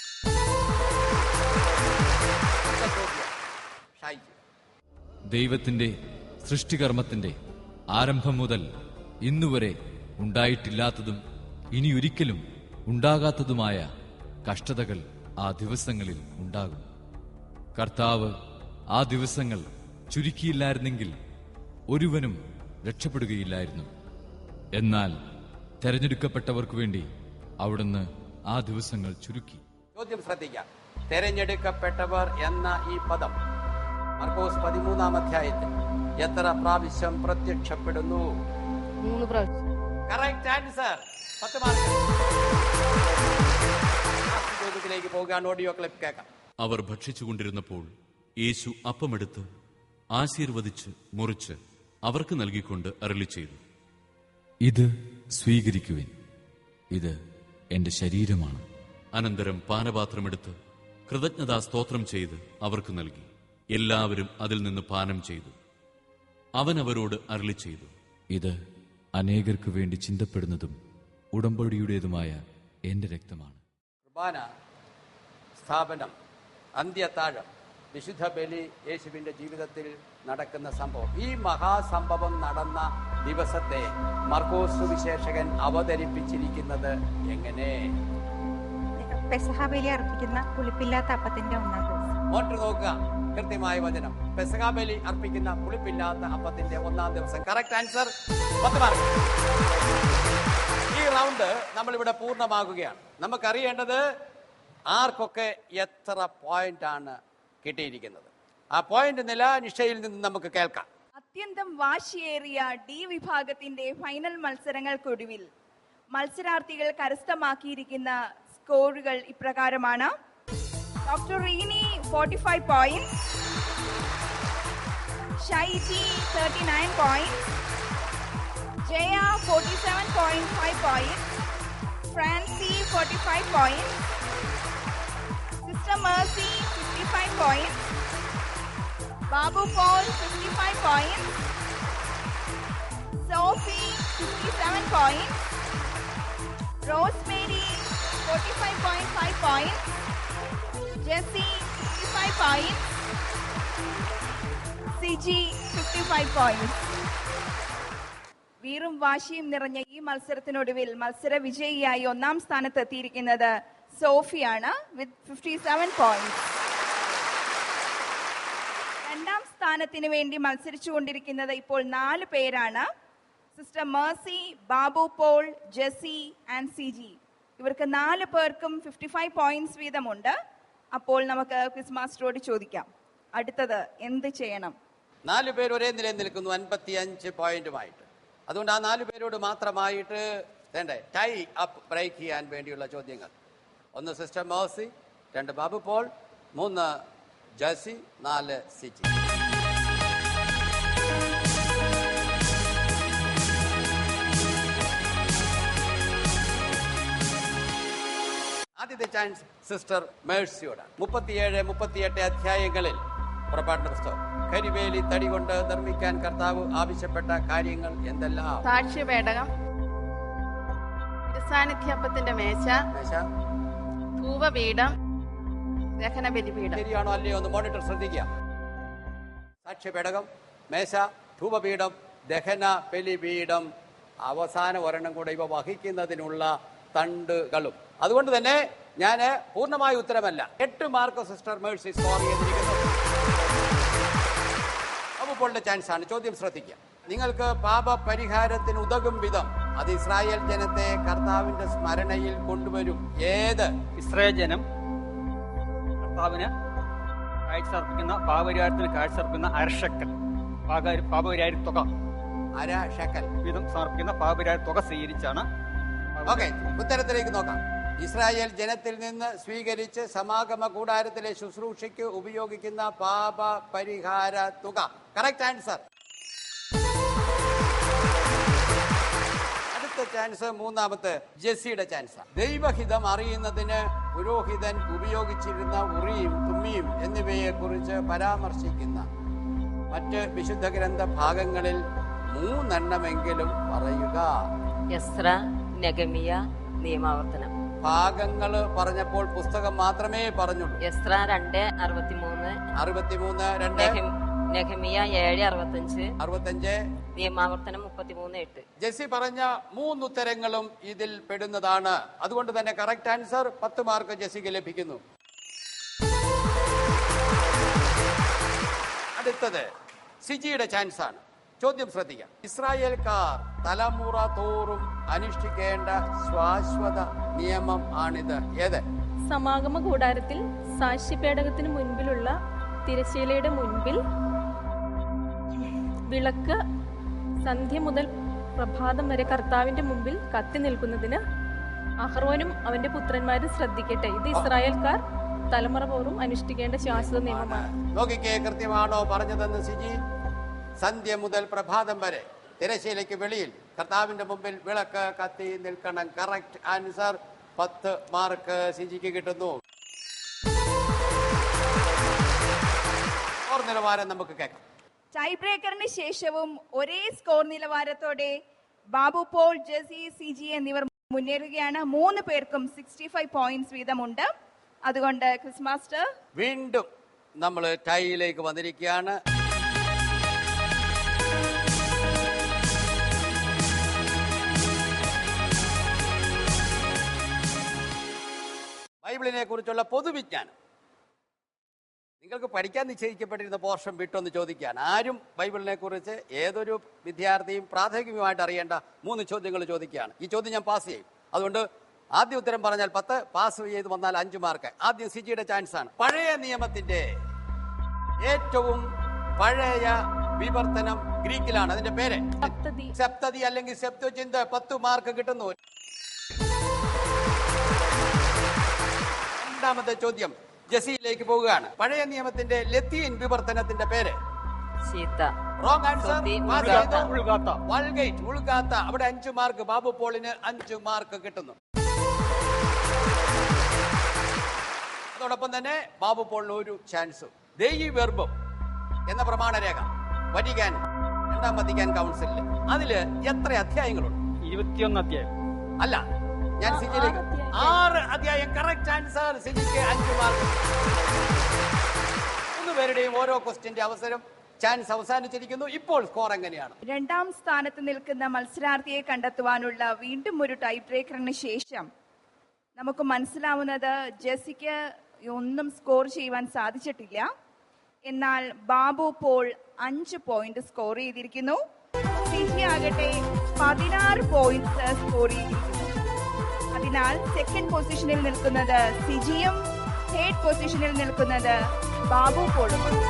ദൈവത്തിന്റെ സൃഷ്ടികർമ്മത്തിന്റെ ആരംഭം മുതൽ ഇന്നുവരെ ഉണ്ടായിട്ടില്ലാത്തതും ഇനിയൊരിക്കലും ഉണ്ടാകാത്തതുമായ കഷ്ടതകൾ ആ ദിവസങ്ങളിൽ ഉണ്ടാകും. കർത്താവ് ആ ദിവസങ്ങൾ ചുരുക്കിയില്ലായിരുന്നെങ്കിൽ ഒരുവനും രക്ഷപ്പെടുകയില്ലായിരുന്നു. എന്നാൽ തെരഞ്ഞെടുക്കപ്പെട്ടവർക്കു വേണ്ടി അവിടുന്ന് ആ ദിവസങ്ങൾ ചുരുക്കി. ചോദ്യം ശ്രദ്ധിക്കാം. തെരഞ്ഞെടുക്കപ്പെട്ടവർ എന്ന ഈ പദം മർക്കോസ് 13-ാം അധ്യായത്തിൽ എത്ര പ്രാവശ്യം പ്രത്യക്ഷപ്പെടുന്നു? 3 പ്രാവശ്യം. Correct answer. 10 മാർക്ക്. ചോദ്യത്തിലേക്ക് പോകാൻ ഓഡിയോ ക്ലിപ്പ് കേൾക്കാം. അവർ ഭക്ഷിച്ചുകൊണ്ടിരുന്നപ്പോൾ യേശു അപ്പമെടുത്ത് ആശീർവദിച്ച് മുറിച്ച് അവർക്ക് നൽകിക്കൊണ്ട് അരുളി ചെയ്തു, ഇത് സ്വീകരിക്കുവിൻ, ഇത് എന്റെ ശരീരമാണ്. അനന്തരം പാനപാത്രമെടുത്ത് കൃതജ്ഞതാ സ്തോത്രം ചെയ്ത് അവർക്ക് നൽകി. എല്ലാവരും അതിൽ നിന്ന് പാനം ചെയ്തു. അവൻ അവരോട് അരുളി ചെയ്തു, ഇത് അനേകർക്ക് വേണ്ടി ചിന്തപ്പെടുന്നതും ഉടമ്പടിയുടേതുമായ എന്റെ രക്തമാണ്. കുർബാന, സ്ഥാപനം, അന്ത്യത്താഴം, വിശുദ്ധ ബലി യേശുവിന്റെ ജീവിതത്തിൽ നടക്കുന്ന സംഭവം. ഈ മഹാസംഭവം നടന്ന ദിവസത്തെ മർക്കോസ് സുവിശേഷകൻ അവതരിപ്പിച്ചിരിക്കുന്നത് എങ്ങനെ? പെസഹ ബലി അർപ്പിക്കുന്ന പുളിപ്പില്ലാത്ത അപ്പത്തിന്റെ 1-ാം ദിവസം. മോട്ടർ നോക്കുക, കൃത്യമായ വചനം. പെസഹ ബലി അർപ്പിക്കുന്ന പുളിപ്പില്ലാത്ത അപ്പത്തിന്റെ 1-ാം ദിവസം. Correct answer. 10 മാർക്ക്. ഈ റൗണ്ട് നമ്മളിവിടെ പൂർണ്ണമാകുകയാണ്. നമുക്കറിയേണ്ടത് ആർക്കൊക്കെ എത്ര പോയിന്റാണ് കിട്ടിയിരിക്കുന്നത്. ആ പോയിന്റ് നില നിഷ്ഠയിൽ നിന്ന് നമുക്ക് കേൾക്കാം. അത്യന്തം വാശിയേറിയ ഡി വിഭാഗത്തിന്റെ ഫൈനൽ മത്സരങ്ങൾക്കൊടുവിൽ മത്സരാർത്ഥികൾ കരസ്ഥമാക്കിയിരിക്കുന്ന സ്കോറുകൾ ഇപ്രകാരമാണ്. Doctor Reeni 45 points, Shaiji 39 points, Jaya 47.5 points, Francy 45 points, sister Mercy 55 points, Babu Paul 55 points, Sophie 57 points, Rosemary 45.5 points, Jessie 55 points, Siji 55 points. വീറും വാശിയും നിറഞ്ഞ ഈ മത്സരത്തിനൊടുവിൽ മത്സര വിജയിയായി ഒന്നാം സ്ഥാനത്ത് എത്തിയിരിക്കുന്നത് സോഫിയാണ് വിത്ത് 57 പോയിന്റ്സ്. രണ്ടാം സ്ഥാനത്തിന് വേണ്ടി മത്സരിച്ചുകൊണ്ടിരിക്കുന്നത് ഇപ്പോൾ 4 പേരാണ്. Sister Mercy, Babu Paul, Jessy and Siji. ഇവർക്ക് 4 പേർക്കും 55 പോയിന്റ്സ് വീതമുണ്ട്. അപ്പോൾ നമുക്ക് ക്വിസ് മാസ്റ്ററോട് ചോദിക്കാം, അടുത്തത് എന്ത് ചെയ്യണം? 4 പേര് ഒരേ നിലയിൽ നിൽക്കുന്നു 55 പോയിന്റുമായിട്ട്. അതുകൊണ്ട് ആ 4 പേരോട് മാത്രമായിട്ട് ടൈ അപ്പ് ബ്രേക്ക് ചെയ്യാൻ വേണ്ടിയുള്ള ചോദ്യങ്ങൾ. 1 സിസ്റ്റർ മേഴ്സി, 2 ബാബു പോൾ, 3 ജെസി, 4 സിജി. ആദ്യത്തെ ചാൻസ് സിസ്റ്റർ മേഴ്സിയോടാണ്. 37-38 അധ്യായങ്ങളിൽ പുറപ്പാടിന്റെ പുസ്തകം കരിവേലി തടി കൊണ്ട് നിർമ്മിക്കാൻ കർത്താവ് ആവശ്യപ്പെട്ട കാര്യങ്ങൾ എന്തെല്ലാം? സാക്ഷ്യപേടകം, തിരുസാന്നിധ്യപ്പത്തിന്റെ മേശ, ധൂപപീഠം, ദഹനബലിപീഠം. ശരിയാണോ അല്ലയോ ഒന്ന് മോണിറ്റർ ശ്രദ്ധിക്കുക. സാക്ഷ്യപേടകം, മേശ, ധൂപപീഠം, ദഹന ബലിപീഠം, അവസാന ഒരെണ്ണം കൂടെ ഇവ വഹിക്കുന്നതിനുള്ള തണ്ടുകളും. അതുകൊണ്ട് തന്നെ ഞാൻ പൂർണ്ണമായ ഉത്തരമല്ല, 8 മാർക്ക് സിസ്റ്റർ മേഴ്സി സ്കോർ ചെയ്തിരിക്കുന്നു. അബുപോളിന്റെ ചാൻസ് ആണ്. ചോദ്യം ശ്രദ്ധിക്കുക. നിങ്ങൾക്ക് പാപ പരിഹാരത്തിന് ഉതകും വിധം അത് ഇസ്രായേൽ ജനത്തെ കർത്താവിന്റെ സ്മരണയിൽ കൊണ്ടുവരും. ഏത്? ഇസ്രായേൽ ജനം കർത്താവിന് കാഴ്ച അർപ്പിക്കുന്ന പാപപരിഹാരത്തിന് കാഴ്ച അർപ്പിക്കുന്ന അരശക്കൽ പാപപരിഹാര തുക, അരശക്കൽ വീതം സമർപ്പിക്കുന്ന പാപപരിഹാര തുക സ്വീകരിച്ചാണ്. ഓക്കെ, ഉത്തരത്തിലേക്ക് നോക്കാം. ഇസ്രായേൽ ജനത്തിൽ നിന്ന് സ്വീകരിച്ച് സമാഗമ കൂടാരത്തിലെ ശുശ്രൂഷയ്ക്ക് ഉപയോഗിക്കുന്ന പാപ പരിഹാര തുക. Correct answer. അടുത്ത ചാൻസ്, മൂന്നാമത്തെ ജെസിയുടെ ചാൻസ്. ദൈവഹിതം അറിയുന്നതിന് പുരോഹിതൻ ഉപയോഗിച്ചിരുന്ന ഉറിയും തുമ്മിയും എന്നിവയെ കുറിച്ച് പരാമർശിക്കുന്ന മറ്റ് വിശുദ്ധ ഗ്രന്ഥ ഭാഗങ്ങളിൽ 3 എണ്ണമെങ്കിലും പറയുക. എസ്ര, നെഹെമിയ, നിയമാവർത്തനം. ഭാഗങ്ങൾ പറഞ്ഞപ്പോൾ പുസ്തകം മാത്രമേ പറഞ്ഞുള്ളൂ. എസ്ര 2:63, നെഹെമിയ 7:65, നിയമാവർത്തനം 33:8. ജെസി പറഞ്ഞ 3 ഉത്തരങ്ങളും ഇതിൽ പെടുന്നതാണ്. അതുകൊണ്ട് തന്നെ കറക്റ്റ് ആൻസർ 10 മാർക്ക് ജെസിക്ക് ലഭിക്കുന്നു. അടുത്തത് സിജിയുടെ ചാൻസ് ആണ്. ചോദ്യം ശ്രദ്ധിക്കാം. ഇസ്രായേൽക്കാർ തലമുറ തോറും അനുഷ്ഠിക്കേണ്ട ശാശ്വത നിയമം ആണിത്. ഏത്? സമാഗമ കൂടാരത്തിൽ സാക്ഷ്യപേടകത്തിന് മുൻപിലുള്ള തിരശ്ശീലയുടെ മുൻപിൽ വിളക്ക് സന്ധ്യ മുതൽ പ്രഭാതം വരെ കർത്താവിന്റെ മുമ്പിൽ കത്തി നിൽക്കുന്നതിന് അഹ്റോനും അവന്റെ പുത്രന്മാരും ശ്രദ്ധിക്കട്ടെ. ഇത് ഇസ്രായേൽക്കാർ തലമുറ തോറും അനുഷ്ഠിക്കേണ്ട ശാശ്വത നിയമമാണ്. നോക്കിക്കേ, കൃത്യമാണോ പറഞ്ഞതെന്ന് സിജി? സന്ധ്യ മുതൽ പ്രഭാതം വരെ തിരശ്ശീലയ്ക്ക് വെളിയിൽ കർത്താവിന്റെ മുമ്പിൽ വിളക്ക് കത്തി നിൽക്കണം. Correct answer. 10 മാർക്ക് സിജിക്ക് കിട്ടുന്നു. സ്കോർ നിലവാരം നമുക്ക് കേൾക്കാം. ടൈ ബ്രേക്കറിന് ശേഷവും ഒരേ സ്കോർ നിലവാരത്തോടെ ബാബു പോൾ, ജെസി, സിജി എന്നിവർ മുന്നേറുകയാണ്. 3 പേർക്കും 65 പോയിന്റ്സ് വീതമുണ്ട്. അതുകൊണ്ട് ക്വിസ് മാസ്റ്റർ വീണ്ടും നമ്മൾ ടൈയിലേക്ക് വന്നിരിക്കുകയാണ്. ബൈബിളിനെ കുറിച്ചുള്ള പൊതുവിജ്ഞാനം നിങ്ങൾക്ക് പഠിക്കാൻ നിശ്ചയിക്കപ്പെട്ടിരുന്ന പോർഷൻ വിട്ടൊന്ന് ചോദിക്കുകയാണ്. ആരും ബൈബിളിനെ കുറിച്ച് ഏതൊരു വിദ്യാർത്ഥിയും പ്രാഥമികമായിട്ട് അറിയേണ്ട 3 ചോദ്യങ്ങൾ ചോദിക്കുകയാണ്. ഈ ചോദ്യം ഞാൻ പാസ് ചെയ്യും. അതുകൊണ്ട് ആദ്യ ഉത്തരം പറഞ്ഞാൽ 10, പാസ് ചെയ്ത് വന്നാൽ 5 മാർക്ക്. ആദ്യം സിജിയുടെ ചാൻസ് ആണ്. പഴയ നിയമത്തിന്റെ ഏറ്റവും പഴയ വിവർത്തനം ഗ്രീക്കിലാണ്. അതിന്റെ പേര് സപ്തതി അല്ലെങ്കിൽ സെപ്ത്വജിന്ത്. 10 മാർക്ക് കിട്ടുന്നു. രണ്ടാമത്തെ ചോദ്യം ജെസിയിലേക്ക് പോവുകയാണ്. പഴയ നിയമത്തിന്റെ ലത്തീൻ വിവർത്തനത്തിന്റെ പേര് റോങ് ആൻസർ. ഉൾഗാത്ത. അവിടെ 5 മാർക്ക്. ബാബു പോളിന് 5 മാർക്ക് കിട്ടുന്നു. അതോടൊപ്പം തന്നെ ബാബു പോളിന് ഒരു ചാൻസ്. ദൈവി വെർബം എന്ന പ്രമാണരേഖ വറ്റിക്കാൻ, 2ാം വത്തിക്കാൻ കൗൺസിലിൽ, അതില് എത്ര അധ്യായങ്ങളുണ്ട്? 21 അധ്യായം. അല്ല, ഞാൻ സിജിയിലേക്ക് 6 അധ്യായം. Correct answer. സിജിക്ക് 5 മാർക്ക്. 3 പേരുടെയും ഓരോ ക്വസ്റ്റ്യന്റെ അവസരം, ചാൻസ് അവസാനിച്ചിരിക്കുന്നു. ഇപ്പോൾ സ്കോർ എങ്ങനെയാണ്? 2ാം സ്ഥാനത്ത് നിൽക്കുന്ന മത്സരാർത്ഥിയെ കണ്ടെത്തുവാനുള്ള വീണ്ടും ഒരു ടൈ ബ്രേക്കറിന് ശേഷം നമുക്ക് മനസ്സിലാവുന്നത് ജെസിക്ക് ഒന്നും സ്കോർ ചെയ്യുവാൻ സാധിച്ചിട്ടില്ല. എന്നാൽ ബാബു പോൾ 5 പോയിന്റ് സ്കോർ ചെയ്തിരിക്കുന്നു. സിജി ആകട്ടെ 16 പോയിന്റ്സ് സ്കോർ ചെയ്തിരിക്കുന്നു. അതിനാൽ സെക്കൻഡ് പൊസിഷനിൽ നിൽക്കുന്നത് സിജിയും 3rd പൊസിഷനിൽ നിൽക്കുന്നത് ബാബു പോളുമാണ്.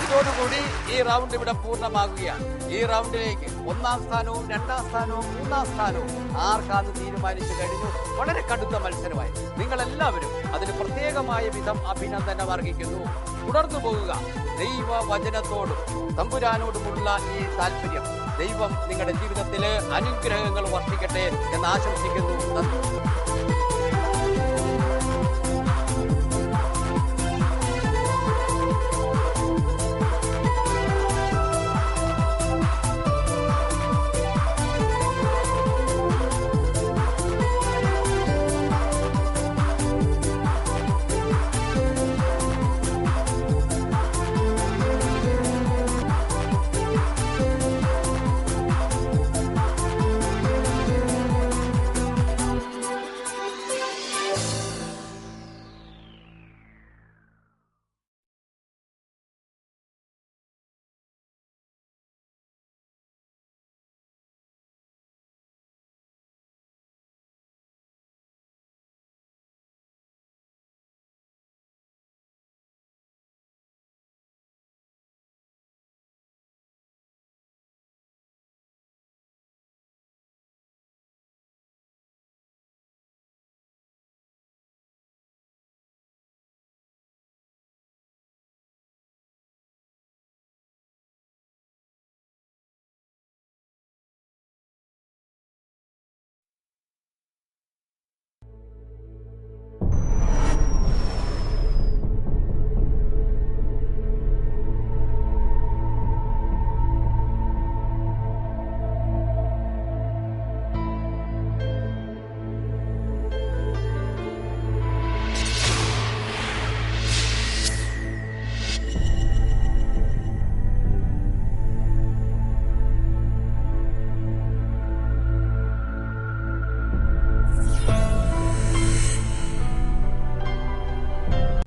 ഇതോടുകൂടി ഈ റൗണ്ട് ഇവിടെ പൂർണ്ണമാകുകയാണ്. ഈ റൗണ്ടിലേക്ക് 1ാം സ്ഥാനവും 2ാം സ്ഥാനവും 3ാം സ്ഥാനവും ആർക്കാന്ന് തീരുമാനിച്ചു കഴിഞ്ഞു. വളരെ കടുത്ത മത്സരമായി. നിങ്ങളെല്ലാവരും അതിന് പ്രത്യേകമായ വിധം അഭിനന്ദനം അർഹിക്കുന്നു. തുടർന്നു പോകുക. ദൈവവചനത്തോടും തമ്പുരാനോടുമുള്ള ഈ താല്പര്യം ദൈവം നിങ്ങളുടെ ജീവിതത്തിൽ അനുഗ്രഹങ്ങൾ വർഷിക്കട്ടെ എന്ന് ആശംസിക്കുന്നു. നന്ദി.